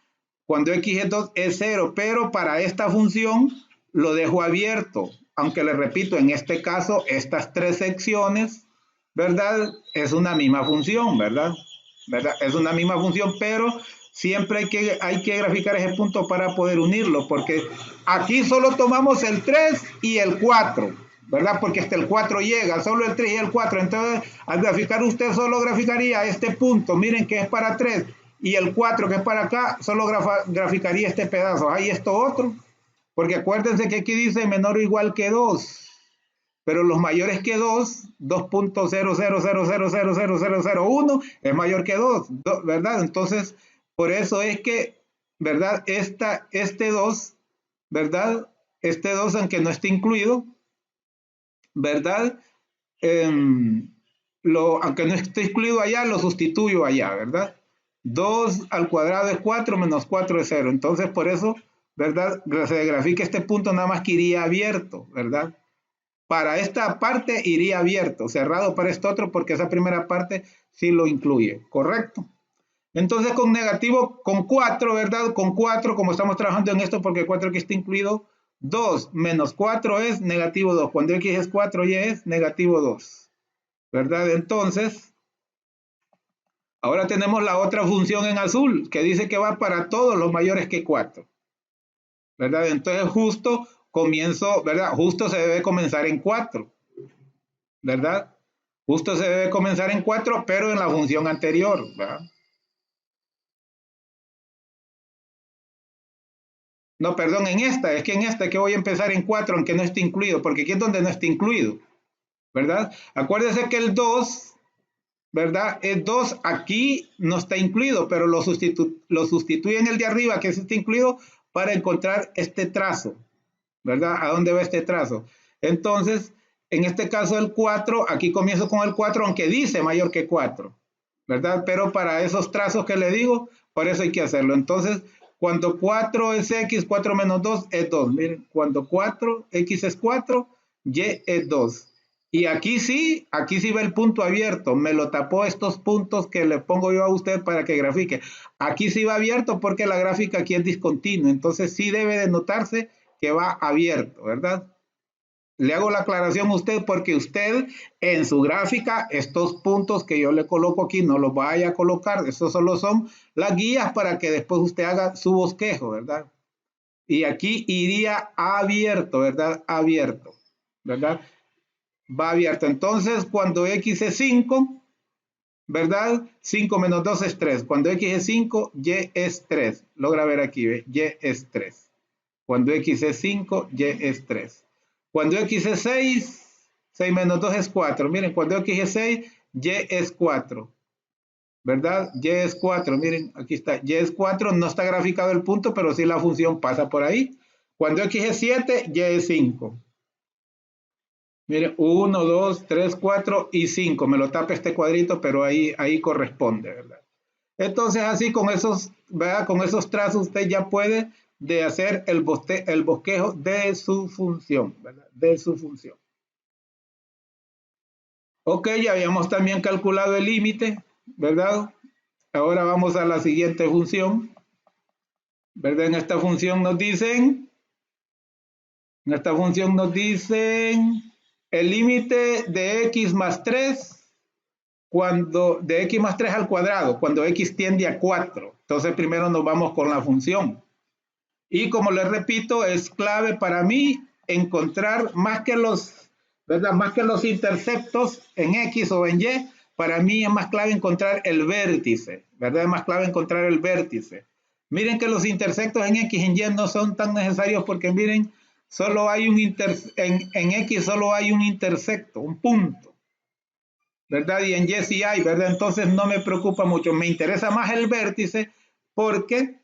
cuando x es 2 es 0, pero para esta función lo dejo abierto. Aunque le repito, en este caso, estas tres secciones, ¿verdad? Es una misma función, ¿verdad? Es una misma función, pero siempre hay que graficar ese punto para poder unirlo, porque aquí solo tomamos el 3 y el 4, ¿verdad? Porque hasta el 4 llega, solo el 3 y el 4. Entonces, al graficar usted solo graficaría este punto, miren que es para 3, y el 4 que es para acá, solo graficaría este pedazo. Ahí esto otro, porque acuérdense que aquí dice menor o igual que 2. Pero los mayores que 2, 2.00000001 es mayor que 2, ¿verdad? Entonces, por eso es que, ¿verdad? Este 2, ¿verdad? Este 2, aunque no esté incluido, ¿verdad? Aunque no esté incluido allá, lo sustituyo allá, ¿verdad? 2 al cuadrado es 4, menos 4 es 0. Entonces, por eso, ¿verdad? Se grafica este punto nada más que iría abierto, ¿verdad? Para esta parte iría abierto, cerrado para este otro, porque esa primera parte sí lo incluye, ¿correcto? Entonces con negativo, con 4, ¿verdad? Con 4, como estamos trabajando en esto, porque 4 aquí está incluido, 2 menos 4 es negativo 2. Cuando x es 4, y es negativo 2, ¿verdad? Entonces, ahora tenemos la otra función en azul, que dice que va para todos los mayores que 4, ¿verdad? Entonces justo comienzo, ¿verdad? Justo se debe comenzar en 4, ¿verdad? Justo se debe comenzar en 4, pero en la función anterior, ¿verdad? No, perdón, es que en esta que voy a empezar en 4, aunque no esté incluido, porque aquí es donde no está incluido, ¿verdad? Acuérdese que el 2, ¿verdad? El 2 aquí no está incluido, pero lo sustituye en el de arriba, que sí está incluido, para encontrar este trazo, ¿verdad? ¿A dónde va este trazo? Entonces, en este caso el 4, aquí comienzo con el 4, aunque dice mayor que 4, ¿verdad? Pero para esos trazos que le digo, por eso hay que hacerlo. Entonces, cuando 4 es x, 4 menos 2 es 2. Miren, cuando 4, x es 4, y es 2. Y aquí sí va el punto abierto. Me lo tapó estos puntos que le pongo yo a usted para que grafique. Aquí sí va abierto porque la gráfica aquí es discontinua. Entonces sí debe de notarse que va abierto, ¿verdad? Le hago la aclaración a usted porque usted en su gráfica, estos puntos que yo le coloco aquí, no los vaya a colocar. Estos solo son las guías para que después usted haga su bosquejo, ¿verdad? Y aquí iría abierto, ¿verdad? Abierto, ¿verdad? Va abierto. Entonces, cuando x es 5, ¿verdad? 5 menos 2 es 3. Cuando x es 5, y es 3. Logra ver aquí, ¿ve? Y es 3. Cuando x es 5, y es 3. Cuando x es 6, 6 menos 2 es 4. Miren, cuando x es 6, y es 4. ¿Verdad? Y es 4. Miren, aquí está. Y es 4. No está graficado el punto, pero sí la función pasa por ahí. Cuando x es 7, y es 5. Miren, 1, 2, 3, 4 y 5. Me lo tapa este cuadrito, pero ahí corresponde, ¿verdad? Entonces, así con esos, ¿verdad? Con esos trazos usted ya puede de hacer el bosquejo de su función, ¿verdad? De su función. Ok, ya habíamos también calculado el límite, ¿verdad? Ahora vamos a la siguiente función. ¿verdad? En esta función nos dicen el límite de x más 3 de x más 3 al cuadrado, cuando x tiende a 4. Entonces primero nos vamos con la función. Y como les repito, es clave para mí encontrar más que los, ¿verdad? Más que los interceptos en X o en Y, para mí es más clave encontrar el vértice, ¿verdad? Es más clave encontrar el vértice. Miren que los interceptos en X y en Y no son tan necesarios porque miren, solo hay en X solo hay un intercepto, un punto, ¿verdad? Y en Y sí hay, ¿verdad? Entonces no me preocupa mucho. Me interesa más el vértice porque,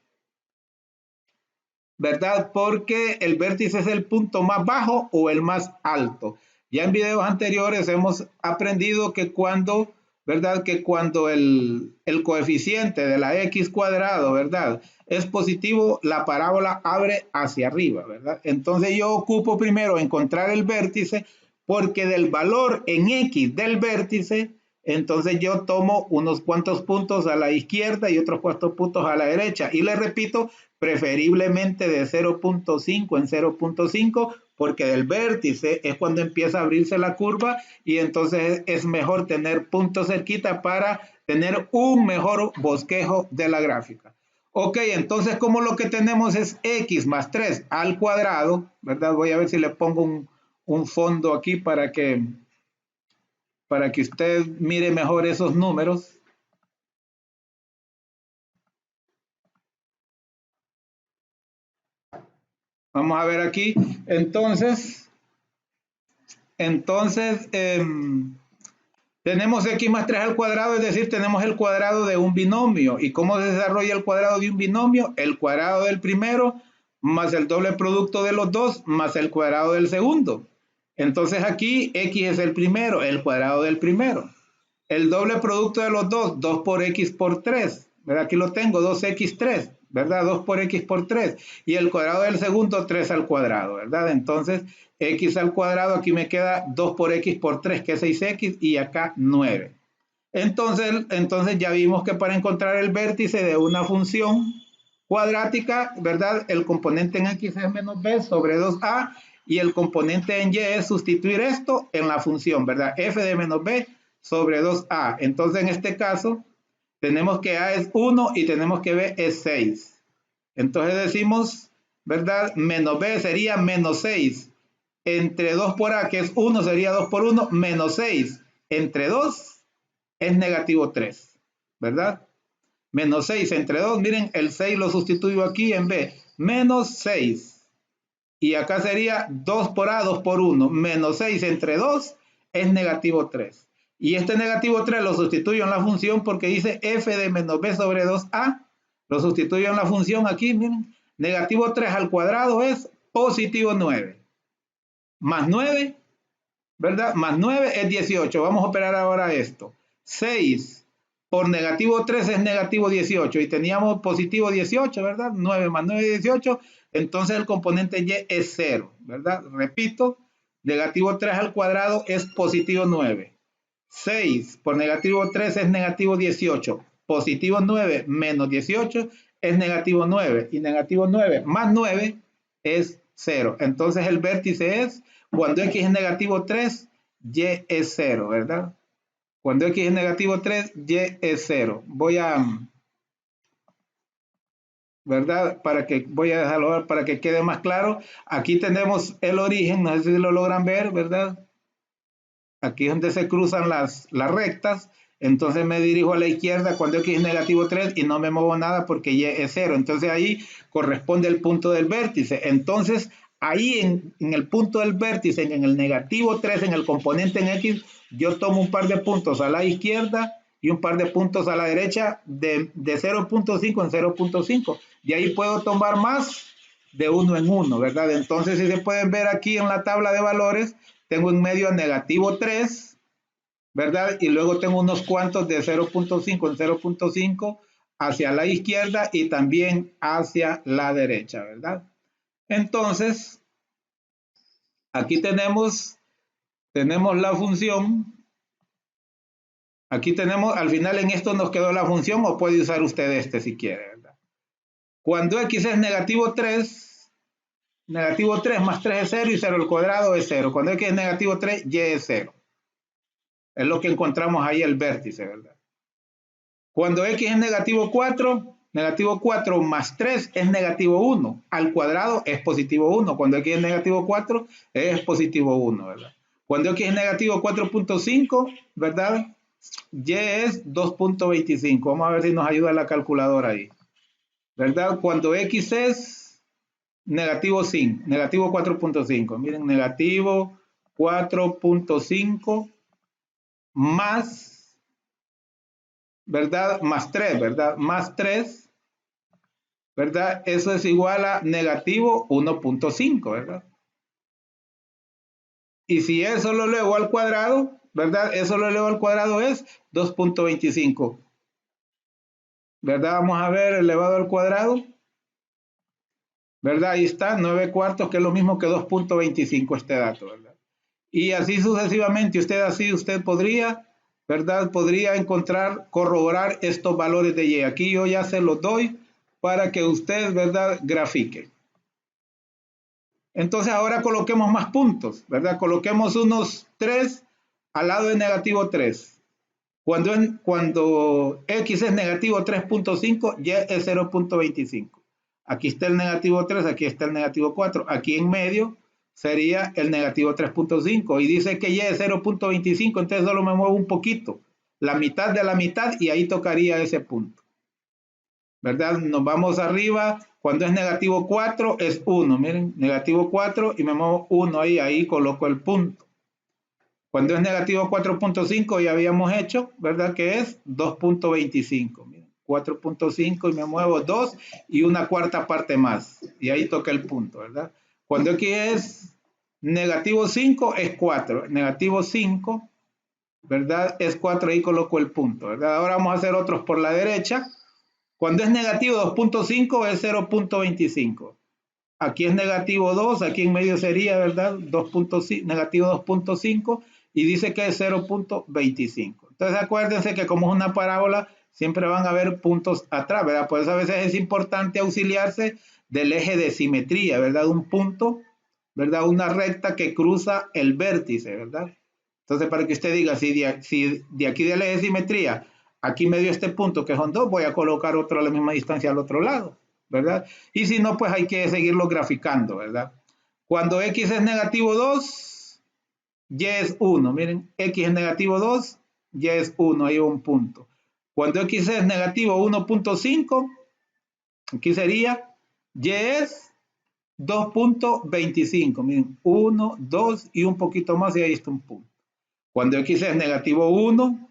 ¿verdad? Porque el vértice es el punto más bajo o el más alto. Ya en videos anteriores hemos aprendido que cuando, ¿verdad? Que cuando el coeficiente de la x cuadrado, ¿verdad? Es positivo, la parábola abre hacia arriba, ¿verdad? Entonces yo ocupo primero encontrar el vértice porque del valor en x del vértice, entonces yo tomo unos cuantos puntos a la izquierda y otros cuantos puntos a la derecha. Y le repito, preferiblemente de 0.5 en 0.5, porque del vértice es cuando empieza a abrirse la curva y entonces es mejor tener puntos cerquita para tener un mejor bosquejo de la gráfica. Ok, entonces como lo que tenemos es x más 3 al cuadrado, ¿verdad? Voy a ver si le pongo un fondo aquí para que usted mire mejor esos números. Vamos a ver aquí. Entonces tenemos x más 3 al cuadrado, es decir, tenemos el cuadrado de un binomio. ¿Y cómo se desarrolla el cuadrado de un binomio? El cuadrado del primero más el doble producto de los dos más el cuadrado del segundo. Entonces aquí x es el primero, el cuadrado del primero. El doble producto de los dos, 2 por x por 3. ¿Verdad? Aquí lo tengo, 2x3, ¿verdad? 2 por x por 3. Y el cuadrado del segundo, 3 al cuadrado, ¿verdad? Entonces, x al cuadrado, aquí me queda 2 por x por 3, que es 6x, y acá 9. Entonces ya vimos que para encontrar el vértice de una función cuadrática, ¿verdad? El componente en x es menos b sobre 2a y el componente en y es sustituir esto en la función, ¿verdad? F de menos b sobre 2a. Entonces en este caso tenemos que a es 1 y tenemos que b es 6. Entonces decimos, ¿verdad? Menos b sería menos 6. Entre 2 por a, que es 1, sería 2 por 1, menos 6. Entre 2 es negativo 3, ¿verdad? Menos 6 entre 2, miren, el 6 lo sustituyo aquí en B, menos 6. Y acá sería 2 por A, 2 por 1, menos 6 entre 2 es negativo 3. Y este negativo 3 lo sustituyo en la función porque dice f de menos b sobre 2a. Lo sustituyo en la función aquí, miren, negativo 3 al cuadrado es positivo 9. Más 9, ¿verdad? Más 9 es 18. Vamos a operar ahora esto. 6 por negativo 3 es negativo 18 y teníamos positivo 18, ¿verdad? 9 más 9 es 18, entonces el componente y es 0, ¿verdad? Repito, negativo 3 al cuadrado es positivo 9. 6 por negativo 3 es negativo 18. Positivo 9 menos 18 es negativo 9 y negativo 9 más 9 es 0. Entonces el vértice es cuando x es negativo 3, y es 0, ¿verdad? Cuando x es negativo 3, y es 0. Voy a, ¿verdad? Voy a dejarlo para que quede más claro. Aquí tenemos el origen, no sé si lo logran ver, ¿verdad? Aquí es donde se cruzan las rectas. Entonces me dirijo a la izquierda cuando x es negativo 3 y no me muevo nada porque y es 0. Entonces ahí corresponde el punto del vértice. Entonces ahí en el punto del vértice, en el negativo 3, en el componente en x, yo tomo un par de puntos a la izquierda y un par de puntos a la derecha de 0.5 en 0.5. De ahí puedo tomar más de uno en uno, ¿verdad? Entonces si se pueden ver aquí en la tabla de valores, tengo en medio a negativo 3, ¿verdad? Y luego tengo unos cuantos de 0.5 en 0.5 hacia la izquierda y también hacia la derecha, ¿verdad? Entonces, aquí tenemos la función. Aquí tenemos, al final en esto nos quedó la función o puede usar usted este si quiere, ¿verdad? Cuando x es negativo 3 más 3 es 0 y 0 al cuadrado es 0. Cuando x es negativo 3, y es 0. Es lo que encontramos ahí el vértice, ¿verdad? Cuando x es negativo 4 más 3 es negativo 1. Al cuadrado es positivo 1. Cuando x es negativo 4 es positivo 1, ¿verdad? Cuando x es negativo 4.5, ¿verdad? Y es 2.25. Vamos a ver si nos ayuda la calculadora ahí, ¿verdad? Cuando x es negativo 5, negativo 4.5. Miren, negativo 4.5 más, ¿verdad? Más 3, ¿verdad? Más 3, ¿verdad? Eso es igual a negativo 1.5, ¿verdad? Y si eso lo elevo al cuadrado, ¿verdad? Eso lo elevo al cuadrado es 2.25. ¿Verdad? Vamos a ver elevado al cuadrado. ¿Verdad? Ahí está, 9 cuartos, que es lo mismo que 2.25 este dato, ¿verdad? Y así sucesivamente, usted podría, ¿verdad? Podría encontrar, corroborar estos valores de Y. Aquí yo ya se los doy para que usted, ¿verdad? Grafique. Entonces ahora coloquemos más puntos, ¿verdad? Coloquemos unos 3 al lado de negativo 3. Cuando x es negativo 3.5, y es 0.25. Aquí está el negativo 3, aquí está el negativo 4. Aquí en medio sería el negativo 3.5. Y dice que y es 0.25, entonces solo me muevo un poquito. La mitad de la mitad y ahí tocaría ese punto. ¿Verdad? Nos vamos arriba. Cuando es negativo 4 es 1. Miren, negativo 4 y me muevo 1 ahí. Ahí coloco el punto. Cuando es negativo 4.5 ya habíamos hecho, ¿verdad? Que es 2.25. 4.5 y me muevo 2 y una cuarta parte más. Y ahí toca el punto, ¿verdad? Cuando aquí es negativo 5 es 4. Negativo 5, ¿verdad? Es 4, ahí coloco el punto, ¿verdad? Ahora vamos a hacer otros por la derecha. Cuando es negativo 2.5 es 0.25. Aquí es negativo 2, aquí en medio sería, ¿verdad? 2.5, negativo 2.5 y dice que es 0.25. Entonces acuérdense que como es una parábola, siempre van a haber puntos atrás, ¿verdad? Por eso a veces es importante auxiliarse del eje de simetría, ¿verdad? Un punto, ¿verdad? Una recta que cruza el vértice, ¿verdad? Entonces para que usted diga, si de aquí del eje de simetría, aquí medio este punto que son 2, voy a colocar otro a la misma distancia al otro lado, ¿verdad? Y si no, pues hay que seguirlo graficando, ¿verdad? Cuando x es negativo 2, y es 1. Miren, x es negativo 2, y es 1, ahí un punto. Cuando x es negativo 1.5, aquí sería y es 2.25. Miren, 1, 2 y un poquito más y ahí está un punto. Cuando x es negativo 1,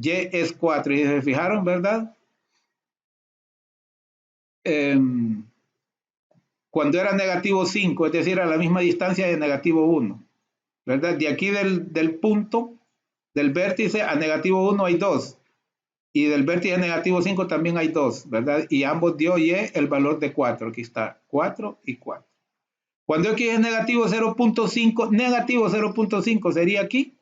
y es 4. Y se fijaron, ¿verdad? Cuando era negativo 5, es decir, a la misma distancia de negativo 1, ¿verdad? De aquí del punto, del vértice a negativo 1 hay 2, y del vértice a negativo 5 también hay 2, ¿verdad? Y ambos dio y el valor de 4, aquí está, 4 y 4. Cuando aquí es negativo 0.5 sería aquí,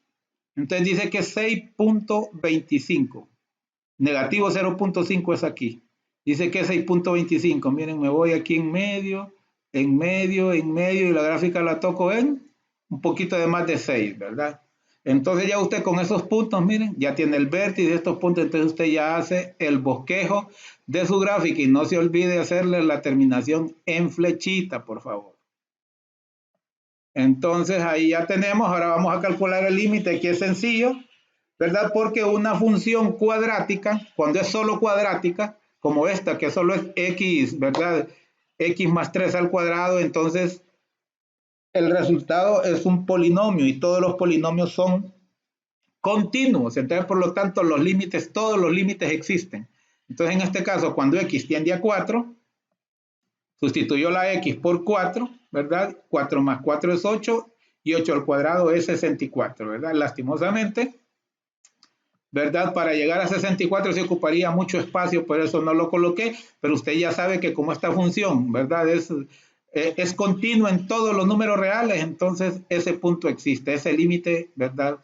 entonces dice que 6.25, negativo 0.5 es aquí, dice que 6.25, miren, me voy aquí en medio, en medio, en medio, y la gráfica la toco en un poquito de más de 6, ¿verdad? Entonces ya usted con esos puntos, miren, ya tiene el vértice de estos puntos, entonces usted ya hace el bosquejo de su gráfica y no se olvide hacerle la terminación en flechita, por favor. Entonces ahí ya tenemos, ahora vamos a calcular el límite, aquí es sencillo, ¿verdad? Porque una función cuadrática, cuando es solo cuadrática, como esta, que solo es x, ¿verdad? X más 3 al cuadrado, entonces el resultado es un polinomio y todos los polinomios son continuos. Entonces, por lo tanto, los límites, todos los límites existen. Entonces, en este caso, cuando x tiende a 4, sustituyó la x por 4, ¿verdad? 4 más 4 es 8 y 8 al cuadrado es 64, ¿verdad? Lastimosamente, ¿verdad? Para llegar a 64 se ocuparía mucho espacio, por eso no lo coloqué, pero usted ya sabe que como esta función, ¿verdad? Es continua en todos los números reales, entonces ese punto existe, ese límite, ¿verdad?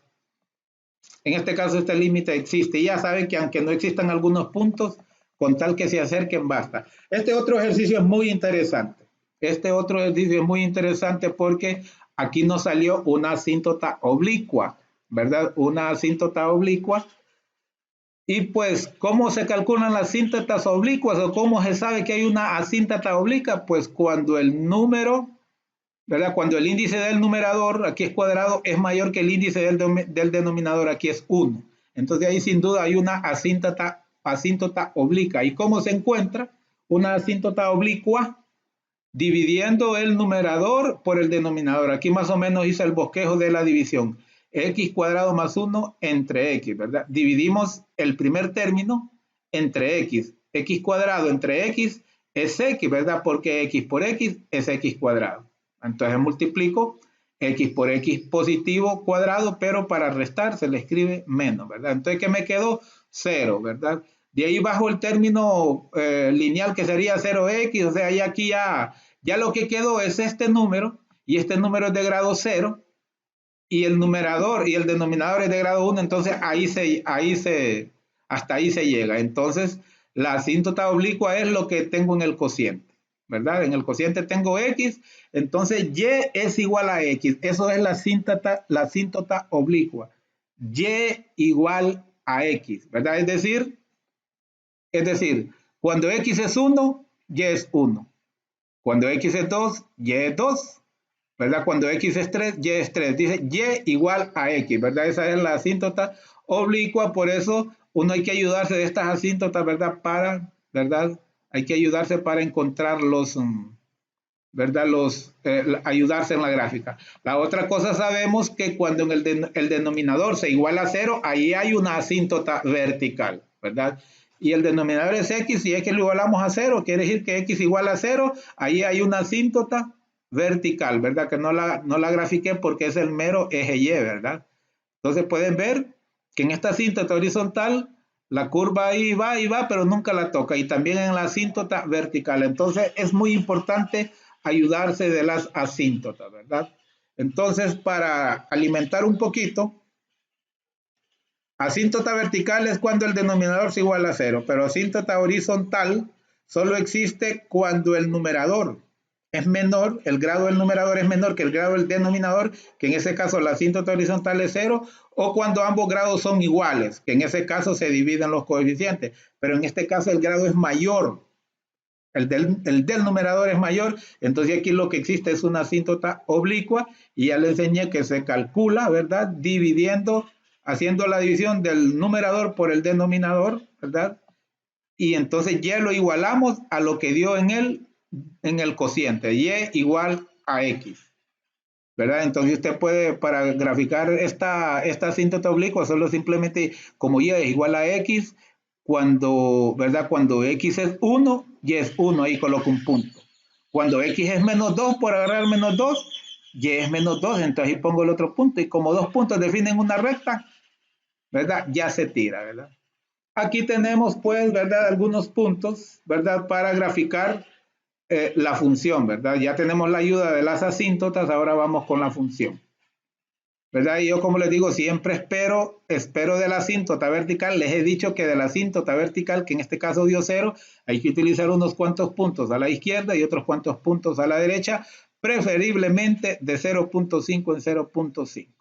En este caso este límite existe. Y ya saben que aunque no existan algunos puntos, con tal que se acerquen basta. Este otro ejercicio es muy interesante. Este otro ejercicio es muy interesante porque aquí nos salió una asíntota oblicua, ¿verdad? Una asíntota oblicua. Y pues, ¿cómo se calculan las asíntotas oblicuas o cómo se sabe que hay una asíntota obliqua? Pues cuando el número, ¿verdad? Cuando el índice del numerador, aquí es cuadrado, es mayor que el índice del denominador, aquí es 1. Entonces ahí sin duda hay una asíntota oblicua. ¿Y cómo se encuentra una asíntota oblicua? Dividiendo el numerador por el denominador. Aquí más o menos hice el bosquejo de la división. X cuadrado más 1 entre X, ¿verdad? Dividimos el primer término entre X. X cuadrado entre X es X, ¿verdad? Porque X por X es X cuadrado. Entonces multiplico X por X positivo cuadrado, pero para restar se le escribe menos, ¿verdad? Entonces, ¿qué me quedó? 0, ¿verdad? De ahí bajo el término lineal que sería 0x, o sea, y aquí ya lo que quedó es este número, y este número es de grado 0, y el numerador y el denominador es de grado 1, entonces hasta ahí se llega. Entonces, la asíntota oblicua es lo que tengo en el cociente, ¿verdad? En el cociente tengo x, entonces y es igual a x. Eso es la asíntota oblicua. Y igual a x, ¿verdad? Es decir, cuando x es 1, y es 1. Cuando x es 2, y es 2. ¿Verdad? Cuando x es 3, y es 3. Dice y igual a x, ¿verdad? Esa es la asíntota oblicua, por eso uno hay que ayudarse de estas asíntotas, ¿verdad? ¿Verdad? Hay que ayudarse para encontrar ¿verdad? Ayudarse en la gráfica. La otra cosa sabemos que cuando en el denominador se iguala a 0, ahí hay una asíntota vertical, ¿verdad? Y el denominador es x, y x lo igualamos a 0, quiere decir que x igual a 0, ahí hay una asíntota vertical, ¿verdad? Que no la grafiqué porque es el mero eje y, ¿verdad? Entonces pueden ver que en esta asíntota horizontal la curva ahí va y va, pero nunca la toca. Y también en la asíntota vertical. Entonces es muy importante ayudarse de las asíntotas, ¿verdad? Entonces, para alimentar un poquito, asíntota vertical es cuando el denominador es igual a 0, pero asíntota horizontal solo existe cuando el numerador es menor, el grado del numerador es menor que el grado del denominador, que en ese caso la asíntota horizontal es 0, o cuando ambos grados son iguales, que en ese caso se dividen los coeficientes, pero en este caso el grado es mayor, el del numerador es mayor, entonces aquí lo que existe es una asíntota oblicua, y ya le enseñé que se calcula, ¿verdad? Haciendo la división del numerador por el denominador, ¿verdad? Y entonces y lo igualamos a lo que dio en el cociente, y igual a x, ¿verdad? Entonces usted puede, para graficar esta asíntota oblicua, solo simplemente, como y es igual a x, ¿verdad? Cuando x es 1, y es 1, ahí coloco un punto. Cuando x es menos 2, por agarrar menos 2, y es menos 2, entonces ahí pongo el otro punto, y como dos puntos definen una recta, ¿verdad? Ya se tira, ¿verdad? Aquí tenemos, pues, ¿verdad? Algunos puntos, ¿verdad? Para graficar la función, ¿verdad? Ya tenemos la ayuda de las asíntotas, ahora vamos con la función, ¿verdad? Y yo, como les digo, siempre espero de la asíntota vertical. Les he dicho que de la asíntota vertical, que en este caso dio 0, hay que utilizar unos cuantos puntos a la izquierda y otros cuantos puntos a la derecha, preferiblemente de 0.5 en 0.5,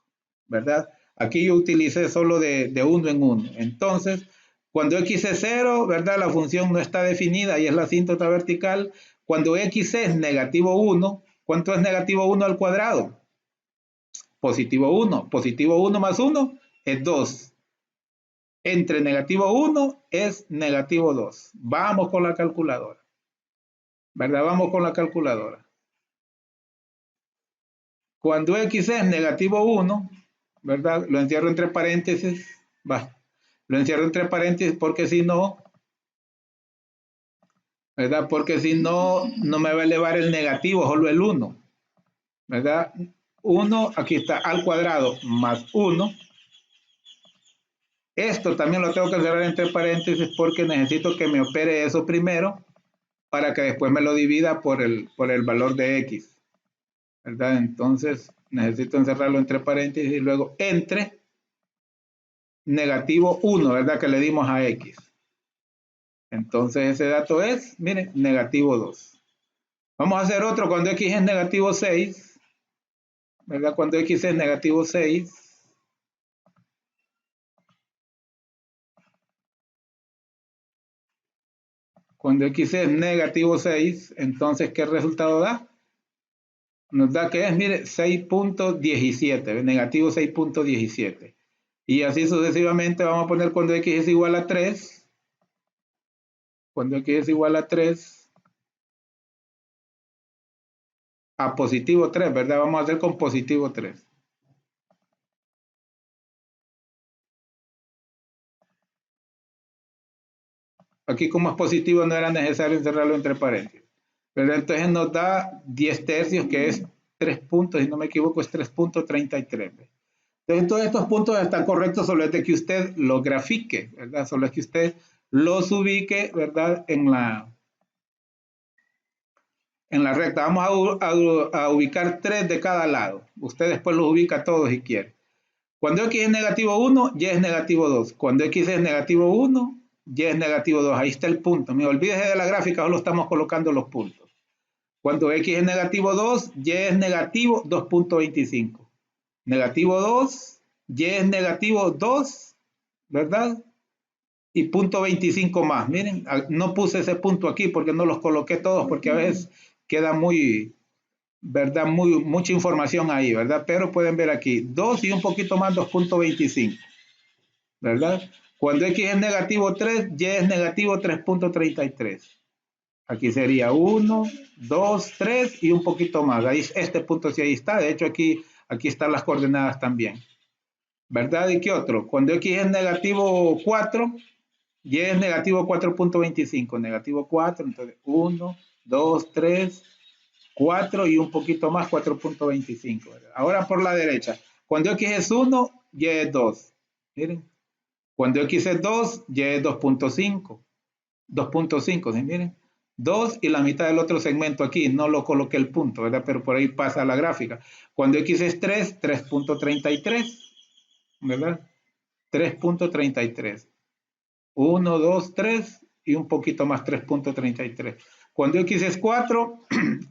¿verdad? Aquí yo utilicé solo de uno en uno. Entonces, cuando x es 0, ¿verdad? La función no está definida y es la asíntota vertical. Cuando x es negativo 1, ¿cuánto es negativo 1 al cuadrado? Positivo 1. Positivo 1 más 1 es 2. Entre negativo 1 es negativo 2. Vamos con la calculadora, ¿verdad? Vamos con la calculadora. Cuando x es negativo 1, ¿verdad? Lo encierro entre paréntesis. Lo encierro entre paréntesis porque si no, ¿verdad? Porque si no, no me va a elevar el negativo, solo el 1, ¿verdad? 1, aquí está, al cuadrado más 1. Esto también lo tengo que cerrar entre paréntesis porque necesito que me opere eso primero para que después me lo divida por el valor de x, ¿verdad? Entonces necesito encerrarlo entre paréntesis y luego entre negativo 1, ¿verdad? Que le dimos a x. Entonces ese dato es, miren, negativo 2. Vamos a hacer otro cuando x es negativo 6, ¿verdad? Cuando x es negativo 6. Cuando x es negativo 6, entonces, ¿qué resultado da? Nos da que es, mire, 6.17, negativo 6.17. Y así sucesivamente vamos a poner cuando x es igual a 3. Cuando x es igual a 3. A positivo 3, ¿verdad? Vamos a hacer con positivo 3. Aquí como es positivo no era necesario encerrarlo entre paréntesis. Pero entonces nos da 10 tercios, que es 3 puntos, si no me equivoco es 3.33. Entonces todos estos puntos están correctos, solo es de que usted los grafique, ¿verdad? Solo es que usted los ubique, ¿verdad? En la recta. Vamos a ubicar 3 de cada lado. Usted después los ubica todos si quiere. Cuando x es negativo 1, y es negativo 2. Cuando x es negativo 1, y es negativo 2. Ahí está el punto. Me olvídese de la gráfica, solo estamos colocando los puntos. Cuando x es negativo 2, y es negativo 2.25. Negativo 2, y es negativo 2, ¿verdad? Y punto 25 más. Miren, no puse ese punto aquí porque no los coloqué todos, porque a veces queda muy, ¿verdad? Mucha información ahí, ¿verdad? Pero pueden ver aquí, 2 y un poquito más, 2.25, ¿verdad? Cuando x es negativo 3, y es negativo 3.33. Aquí sería 1, 2, 3 y un poquito más. Ahí, este punto sí ahí está. De hecho, aquí están las coordenadas también. ¿Verdad? ¿Y qué otro? Cuando x es negativo 4, y es negativo 4.25. Negativo 4, entonces 1, 2, 3, 4 y un poquito más, 4.25. Ahora por la derecha. Cuando x es 1, y es 2. Miren. Cuando x es 2, y es 2.5. 2.5, ¿sí? Miren. 2 y la mitad del otro segmento aquí. No lo coloqué el punto, ¿verdad? Pero por ahí pasa la gráfica. Cuando x es 3, 3.33. ¿Verdad? 3.33. 1, 2, 3 y un poquito más, 3.33. Cuando x es 4,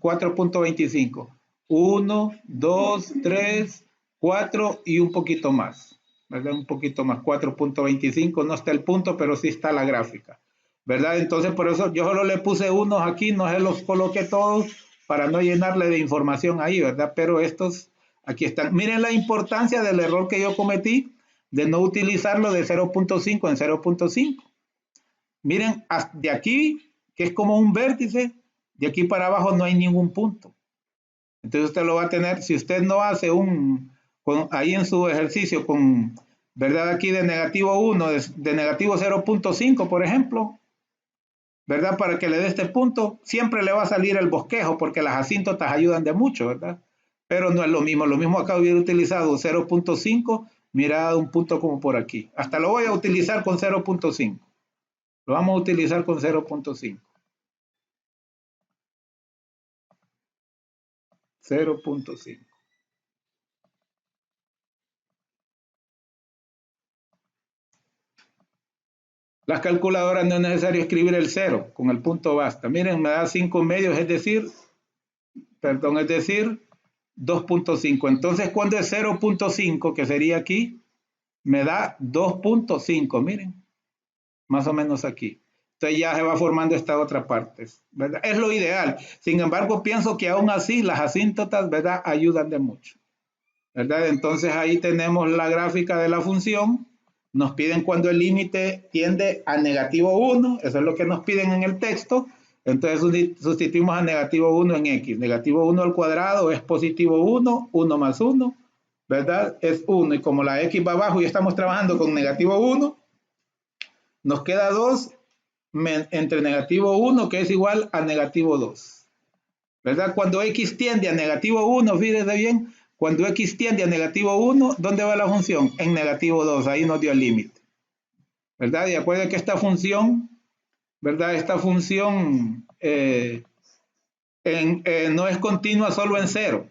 4.25. 1, 2, 3, 4 y un poquito más. ¿Verdad? Un poquito más, 4.25. No está el punto, pero sí está la gráfica. ¿Verdad? Entonces, por eso yo solo le puse unos aquí, no se los coloqué todos para no llenarle de información ahí, ¿verdad? Pero estos aquí están. Miren la importancia del error que yo cometí de no utilizarlo de 0.5 en 0.5. Miren, de aquí, que es como un vértice, de aquí para abajo no hay ningún punto. Entonces usted lo va a tener, si usted no hace ahí en su ejercicio con, ¿verdad? Aquí de negativo 1, de negativo 0.5, por ejemplo, ¿verdad? Para que le dé este punto, siempre le va a salir el bosquejo porque las asíntotas ayudan de mucho, ¿verdad? Pero no es lo mismo acá hubiera utilizado 0.5, mira un punto como por aquí. Hasta lo voy a utilizar con 0.5. Lo vamos a utilizar con 0.5. 0.5. Las calculadoras no es necesario escribir el 0, con el punto basta. Miren, me da 5 medios, es decir, 2.5. Entonces, cuando es 0.5, que sería aquí, me da 2.5, miren, más o menos aquí. Entonces ya se va formando esta otra parte, ¿verdad? Es lo ideal. Sin embargo, pienso que aún así las asíntotas, ¿verdad? Ayudan de mucho, ¿verdad? Entonces ahí tenemos la gráfica de la función. Nos piden cuando el límite tiende a negativo 1, eso es lo que nos piden en el texto. Entonces sustituimos a negativo 1 en x. Negativo 1 al cuadrado es positivo 1, 1 más 1, ¿verdad? Es 1. Y como la x va abajo y estamos trabajando con negativo 1, nos queda 2 entre negativo 1, que es igual a negativo 2. ¿Verdad? Cuando x tiende a negativo 1, fíjense bien, cuando x tiende a negativo 1, ¿dónde va la función? En negativo 2, ahí nos dio el límite. ¿Verdad? Y acuérdense que esta función, ¿verdad? Esta función no es continua solo en 0.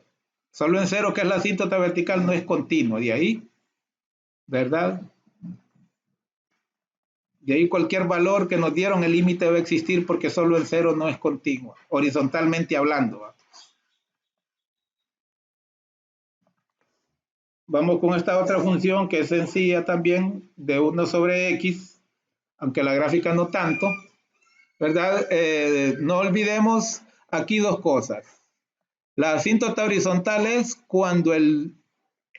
Solo en 0, que es la asíntota vertical, no es continua. De ahí, ¿verdad? De ahí cualquier valor que nos dieron, el límite debe existir porque solo el cero no es continuo, horizontalmente hablando, ¿va? Vamos con esta otra función que es sencilla también, de 1 sobre x, aunque la gráfica no tanto, ¿verdad? No olvidemos aquí dos cosas. La asíntota horizontal es cuando el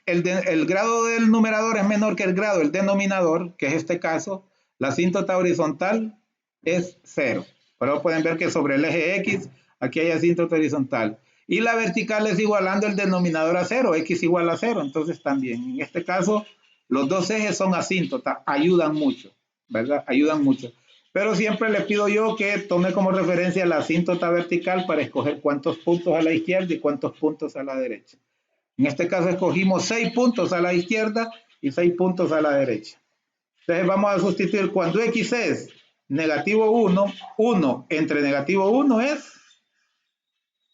grado del numerador es menor que el grado del denominador, que es este caso. La asíntota horizontal es 0. Pero pueden ver que sobre el eje X, aquí hay asíntota horizontal. Y la vertical es igualando el denominador a 0, X igual a 0. Entonces también, en este caso, los dos ejes son asíntotas, ayudan mucho, ¿verdad? Ayudan mucho. Pero siempre le pido yo que tome como referencia la asíntota vertical para escoger cuántos puntos a la izquierda y cuántos puntos a la derecha. En este caso escogimos 6 puntos a la izquierda y 6 puntos a la derecha. Entonces vamos a sustituir cuando x es negativo 1, 1 entre negativo 1 es,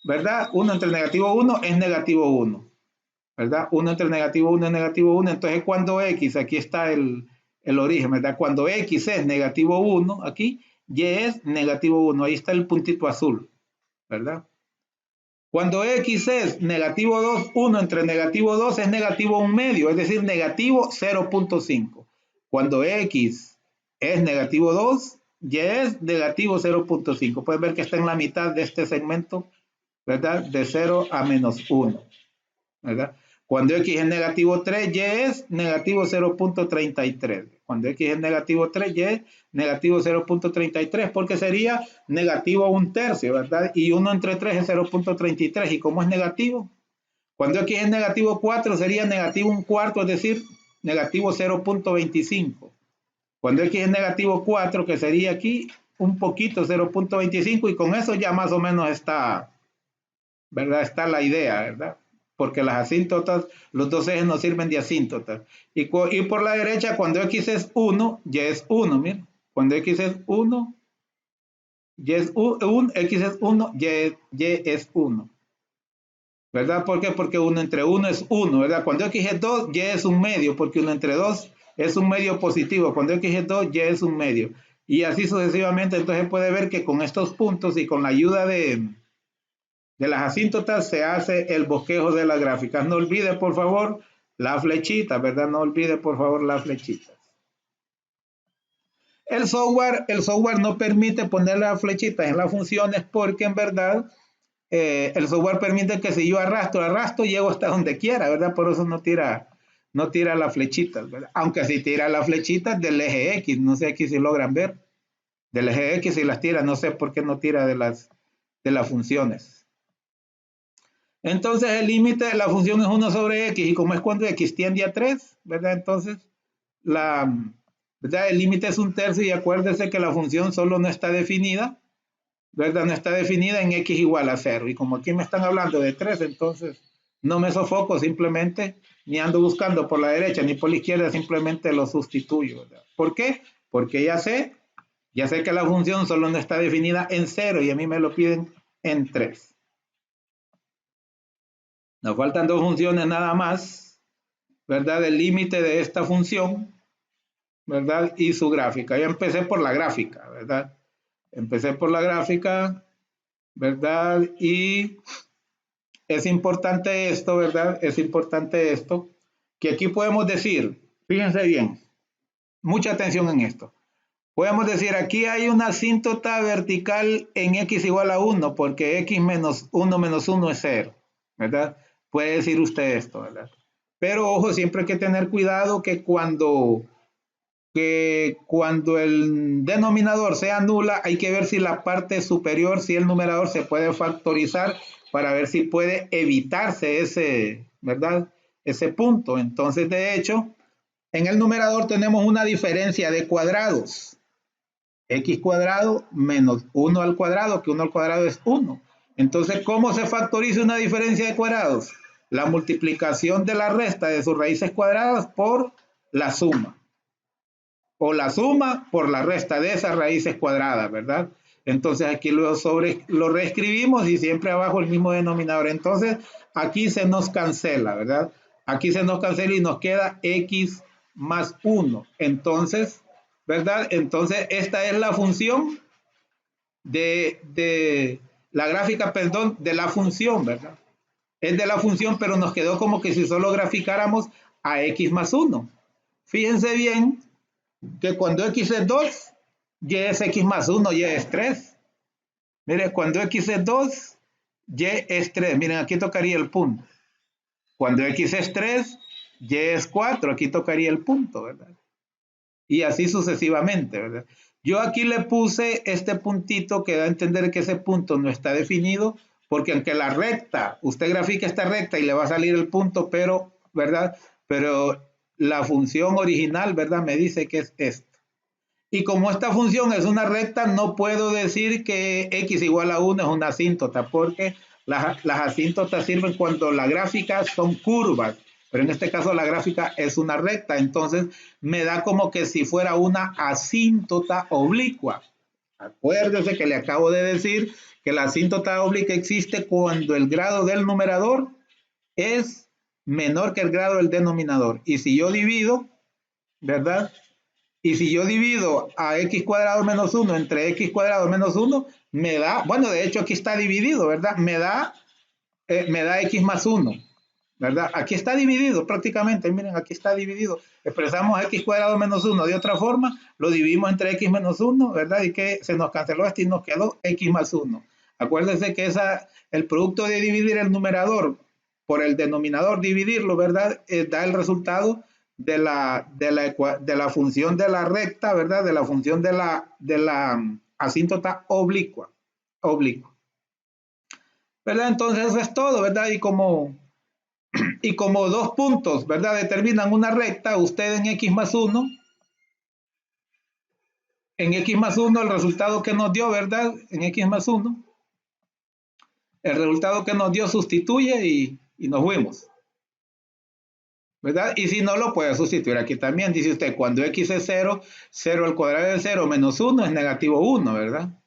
¿verdad? 1 entre negativo 1 es negativo 1, ¿verdad? 1 entre negativo 1 es negativo 1. Entonces cuando x, aquí está el origen, ¿verdad? Cuando x es negativo 1, aquí, y es negativo 1. Ahí está el puntito azul, ¿verdad? Cuando x es negativo 2, 1 entre negativo 2 es negativo 1 medio, es decir, negativo 0.5. Cuando x es negativo 2, y es negativo 0.5. Pueden ver que está en la mitad de este segmento, ¿verdad? De 0 a menos 1, ¿verdad? Cuando x es negativo 3, y es negativo 0.33. Cuando x es negativo 3, y es negativo 0.33, porque sería negativo 1/3, ¿verdad? Y 1 entre 3 es 0.33. ¿Y cómo es negativo? Cuando x es negativo 4, sería negativo 1/4, es decir, negativo 0.25. Cuando x es negativo 4, que sería aquí un poquito 0.25, y con eso ya más o menos está, ¿verdad? Está la idea, ¿verdad? Porque las asíntotas, los dos ejes nos sirven de asíntotas. Y por la derecha, cuando x es 1, y es 1, miren. Cuando x es 1, y es 1, x es 1, y es 1. ¿Verdad? ¿Por qué? Porque 1 entre 1 es 1, ¿verdad? Cuando x es 2, y es un medio, porque 1 entre 2 es un medio positivo. Cuando x es 2, y es un medio. Y así sucesivamente. Entonces puede ver que con estos puntos y con la ayuda de las asíntotas se hace el bosquejo de las gráficas. No olvide, por favor, la flechita, ¿verdad? No olvide, por favor, las flechitas. El software no permite poner las flechitas en las funciones porque en verdad el software permite que si yo arrastro, llego hasta donde quiera, ¿verdad? Por eso no tira las flechitas, ¿verdad? Aunque si tira las flechitas del eje X, no sé aquí si logran ver, del eje X si las tira, no sé por qué no tira de las funciones. Entonces el límite de la función es 1 sobre x, y como es cuando x tiende a 3, ¿verdad? Entonces, ¿verdad? El límite es 1/3, y acuérdese que la función solo no está definida, ¿verdad? No está definida en x igual a 0, y como aquí me están hablando de 3, entonces no me sofoco, simplemente ni ando buscando por la derecha ni por la izquierda, simplemente lo sustituyo, ¿verdad? ¿Por qué? Porque ya sé que la función solo no está definida en 0, y a mí me lo piden en 3. Nos faltan dos funciones nada más, ¿verdad? El límite de esta función, ¿verdad? Y su gráfica. Ya empecé por la gráfica, ¿verdad? Empecé por la gráfica, ¿verdad? Y es importante esto, ¿verdad? Es importante esto, que aquí podemos decir, fíjense bien, mucha atención en esto. Podemos decir, aquí hay una asíntota vertical en x igual a 1, porque x menos 1 es 0, ¿verdad? Puede decir usted esto, ¿verdad? Pero ojo, siempre hay que tener cuidado que cuando el denominador sea nula, hay que ver si la parte superior, si el numerador se puede factorizar para ver si puede evitarse ese, ¿verdad? Ese punto. Entonces, de hecho, en el numerador tenemos una diferencia de cuadrados. X cuadrado menos 1 al cuadrado, que 1 al cuadrado es 1. Entonces, ¿cómo se factoriza una diferencia de cuadrados? La multiplicación de la resta de sus raíces cuadradas por la suma. O la suma por la resta de esas raíces cuadradas, ¿verdad? Entonces aquí lo reescribimos y siempre abajo el mismo denominador. Entonces aquí se nos cancela, ¿verdad? Aquí se nos cancela y nos queda x más 1. Entonces, ¿verdad? Entonces, esta es la función de la gráfica, perdón, de la función, ¿verdad? Es de la función, pero nos quedó como que si solo graficáramos a x más 1. Fíjense bien que cuando x es 2, y es x más 1, y es 3. Miren, cuando x es 2, y es 3. Miren, aquí tocaría el punto. Cuando x es 3, y es 4. Aquí tocaría el punto, ¿verdad? Y así sucesivamente, ¿verdad? Yo aquí le puse este puntito que da a entender que ese punto no está definido, porque aunque la recta, usted grafica esta recta y le va a salir el punto, pero, ¿verdad? Pero la función original, ¿verdad? Me dice que es esto. Y como esta función es una recta, no puedo decir que x igual a 1 es una asíntota, porque las asíntotas sirven cuando las gráficas son curvas, pero en este caso la gráfica es una recta, entonces me da como que si fuera una asíntota oblicua. Acuérdese que le acabo de decir que la asíntota oblicua existe cuando el grado del numerador es menor que el grado del denominador. Y si yo divido, ¿verdad? Y si yo divido a x cuadrado menos 1 entre x cuadrado menos 1, me da, bueno, de hecho aquí está dividido, ¿verdad? Me da x más 1, ¿verdad? Aquí está dividido prácticamente, miren, aquí está dividido. Expresamos x cuadrado menos 1 de otra forma, lo dividimos entre x menos 1, ¿verdad? Y que se nos canceló esto y nos quedó x más 1. Acuérdense que el producto de dividir el numerador por el denominador, dividirlo, ¿verdad? Da el resultado de la función de la recta, ¿verdad? De la función de la asíntota oblicua. ¿Verdad? Entonces eso es todo, ¿verdad? Y como dos puntos, ¿verdad? Determinan una recta, usted en x más 1, el resultado que nos dio, ¿verdad? En x más 1, el resultado que nos dio sustituye y nos fuimos. ¿Verdad? Y si no, lo puede sustituir aquí también. Dice usted, cuando x es 0, 0 al cuadrado de 0 menos 1 es negativo 1, ¿verdad?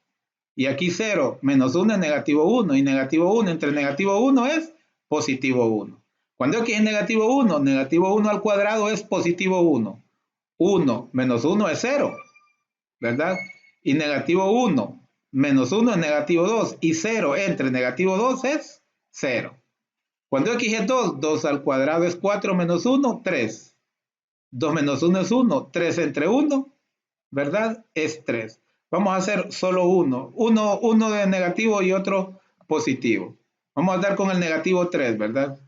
Y aquí 0 menos 1 es negativo 1. Y negativo 1 entre negativo 1 es positivo 1. Cuando x es negativo 1 al cuadrado es positivo 1. 1 menos 1 es 0, ¿verdad? Y negativo 1 menos 1 es negativo 2. Y 0 entre negativo 2 es 0. Cuando x es 2, 2 al cuadrado es 4 menos 1, 3. 2 menos 1 es 1, 3 entre 1, ¿verdad? Es 3. Vamos a hacer solo uno de negativo y otro positivo. Vamos a dar con el negativo 3, ¿verdad?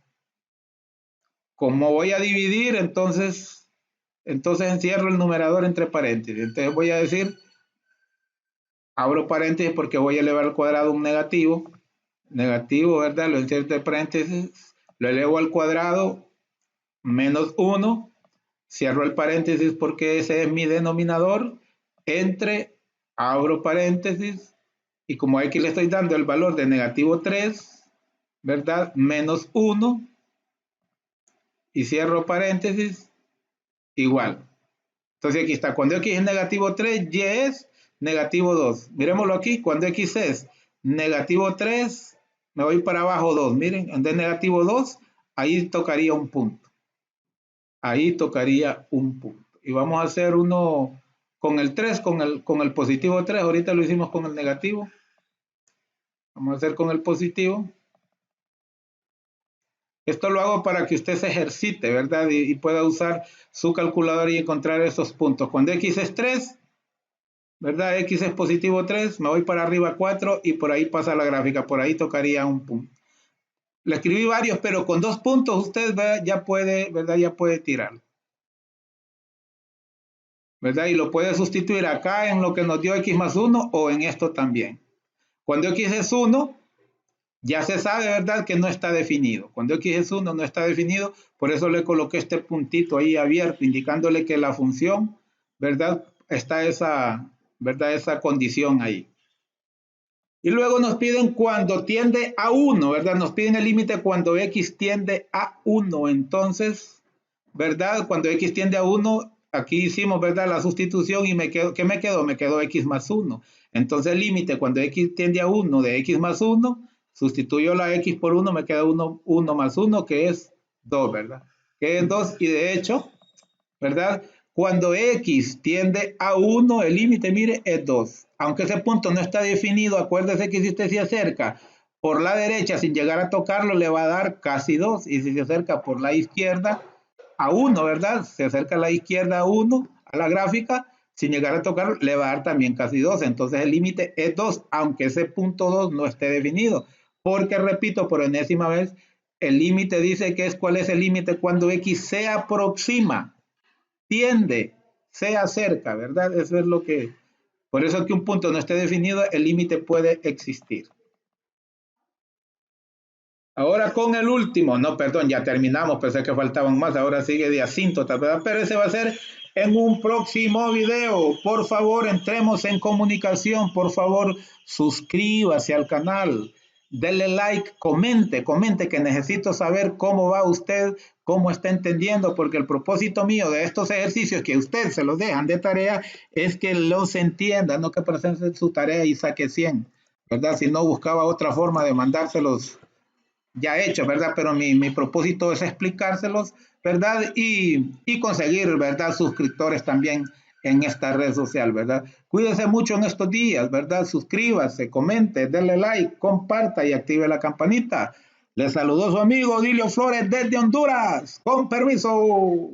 Como voy a dividir, entonces encierro el numerador entre paréntesis. Entonces voy a decir, abro paréntesis porque voy a elevar al cuadrado un negativo. Negativo, ¿verdad? Lo encierro entre paréntesis, lo elevo al cuadrado, menos 1. Cierro el paréntesis porque ese es mi denominador, entre, abro paréntesis, y como aquí le estoy dando el valor de negativo 3, ¿verdad? Menos 1, y cierro paréntesis, igual. Entonces aquí está, cuando x es negativo 3, y es negativo 2. Miremoslo aquí, cuando x es negativo 3, me voy para abajo 2. Miren, en vez de negativo 2, ahí tocaría un punto. Ahí tocaría un punto. Y vamos a hacer uno con el 3, con el positivo 3. Ahorita lo hicimos con el negativo. Vamos a hacer con el positivo. Esto lo hago para que usted se ejercite, ¿verdad? Y pueda usar su calculadora y encontrar esos puntos. Cuando x es 3, ¿verdad? X es positivo 3, me voy para arriba 4 y por ahí pasa la gráfica. Por ahí tocaría un punto. Le escribí varios, pero con 2 puntos usted ya puede, ¿verdad? Ya puede tirarlo, ¿verdad? Y lo puede sustituir acá en lo que nos dio x más 1 o en esto también. Cuando x es 1, ya se sabe, ¿verdad? Que no está definido. Cuando x es 1 no está definido, por eso le coloqué este puntito ahí abierto, indicándole que la función, ¿verdad? Está ¿verdad? Esa condición ahí. Y luego nos piden cuando tiende a 1, ¿verdad? Nos piden el límite cuando x tiende a 1. Entonces, ¿verdad? Cuando x tiende a 1, aquí hicimos, ¿verdad? La sustitución y ¿qué me quedó? Me quedó x más 1. Entonces el límite cuando x tiende a 1 de x más 1, sustituyo la x por 1, me queda 1 más 1, que es 2, ¿verdad? Que es 2 y de hecho, ¿verdad? Cuando X tiende a 1, el límite, mire, es 2. Aunque ese punto no está definido, acuérdese que si usted se acerca por la derecha sin llegar a tocarlo, le va a dar casi 2. Y si se acerca por la izquierda a 1, ¿verdad? Se acerca a la izquierda a 1, a la gráfica, sin llegar a tocarlo, le va a dar también casi 2. Entonces el límite es 2, aunque ese punto 2 no esté definido. Porque, repito, por enésima vez, el límite dice que es cuál es el límite cuando X se aproxima, tiende, se acerca, ¿verdad? Eso es lo que, por eso que un punto no esté definido, el límite puede existir. Ahora con el último, no, perdón, ya terminamos, pensé que faltaban más, ahora sigue de asíntotas, ¿verdad? Pero ese va a ser en un próximo video. Por favor, entremos en comunicación, por favor, suscríbase al canal, denle like, comente que necesito saber cómo va usted, cómo está entendiendo, porque el propósito mío de estos ejercicios que usted se los dejan de tarea es que los entienda, no que presente su tarea y saque 100, ¿verdad? Si no, buscaba otra forma de mandárselos ya hecho, ¿verdad? Pero mi propósito es explicárselos, ¿verdad? Y conseguir, ¿verdad? Suscriptores también en esta red social, ¿verdad? Cuídese mucho en estos días, ¿verdad? Suscríbase, comente, denle like, comparta y active la campanita. Les saludó su amigo Dilio Flores desde Honduras. Con permiso.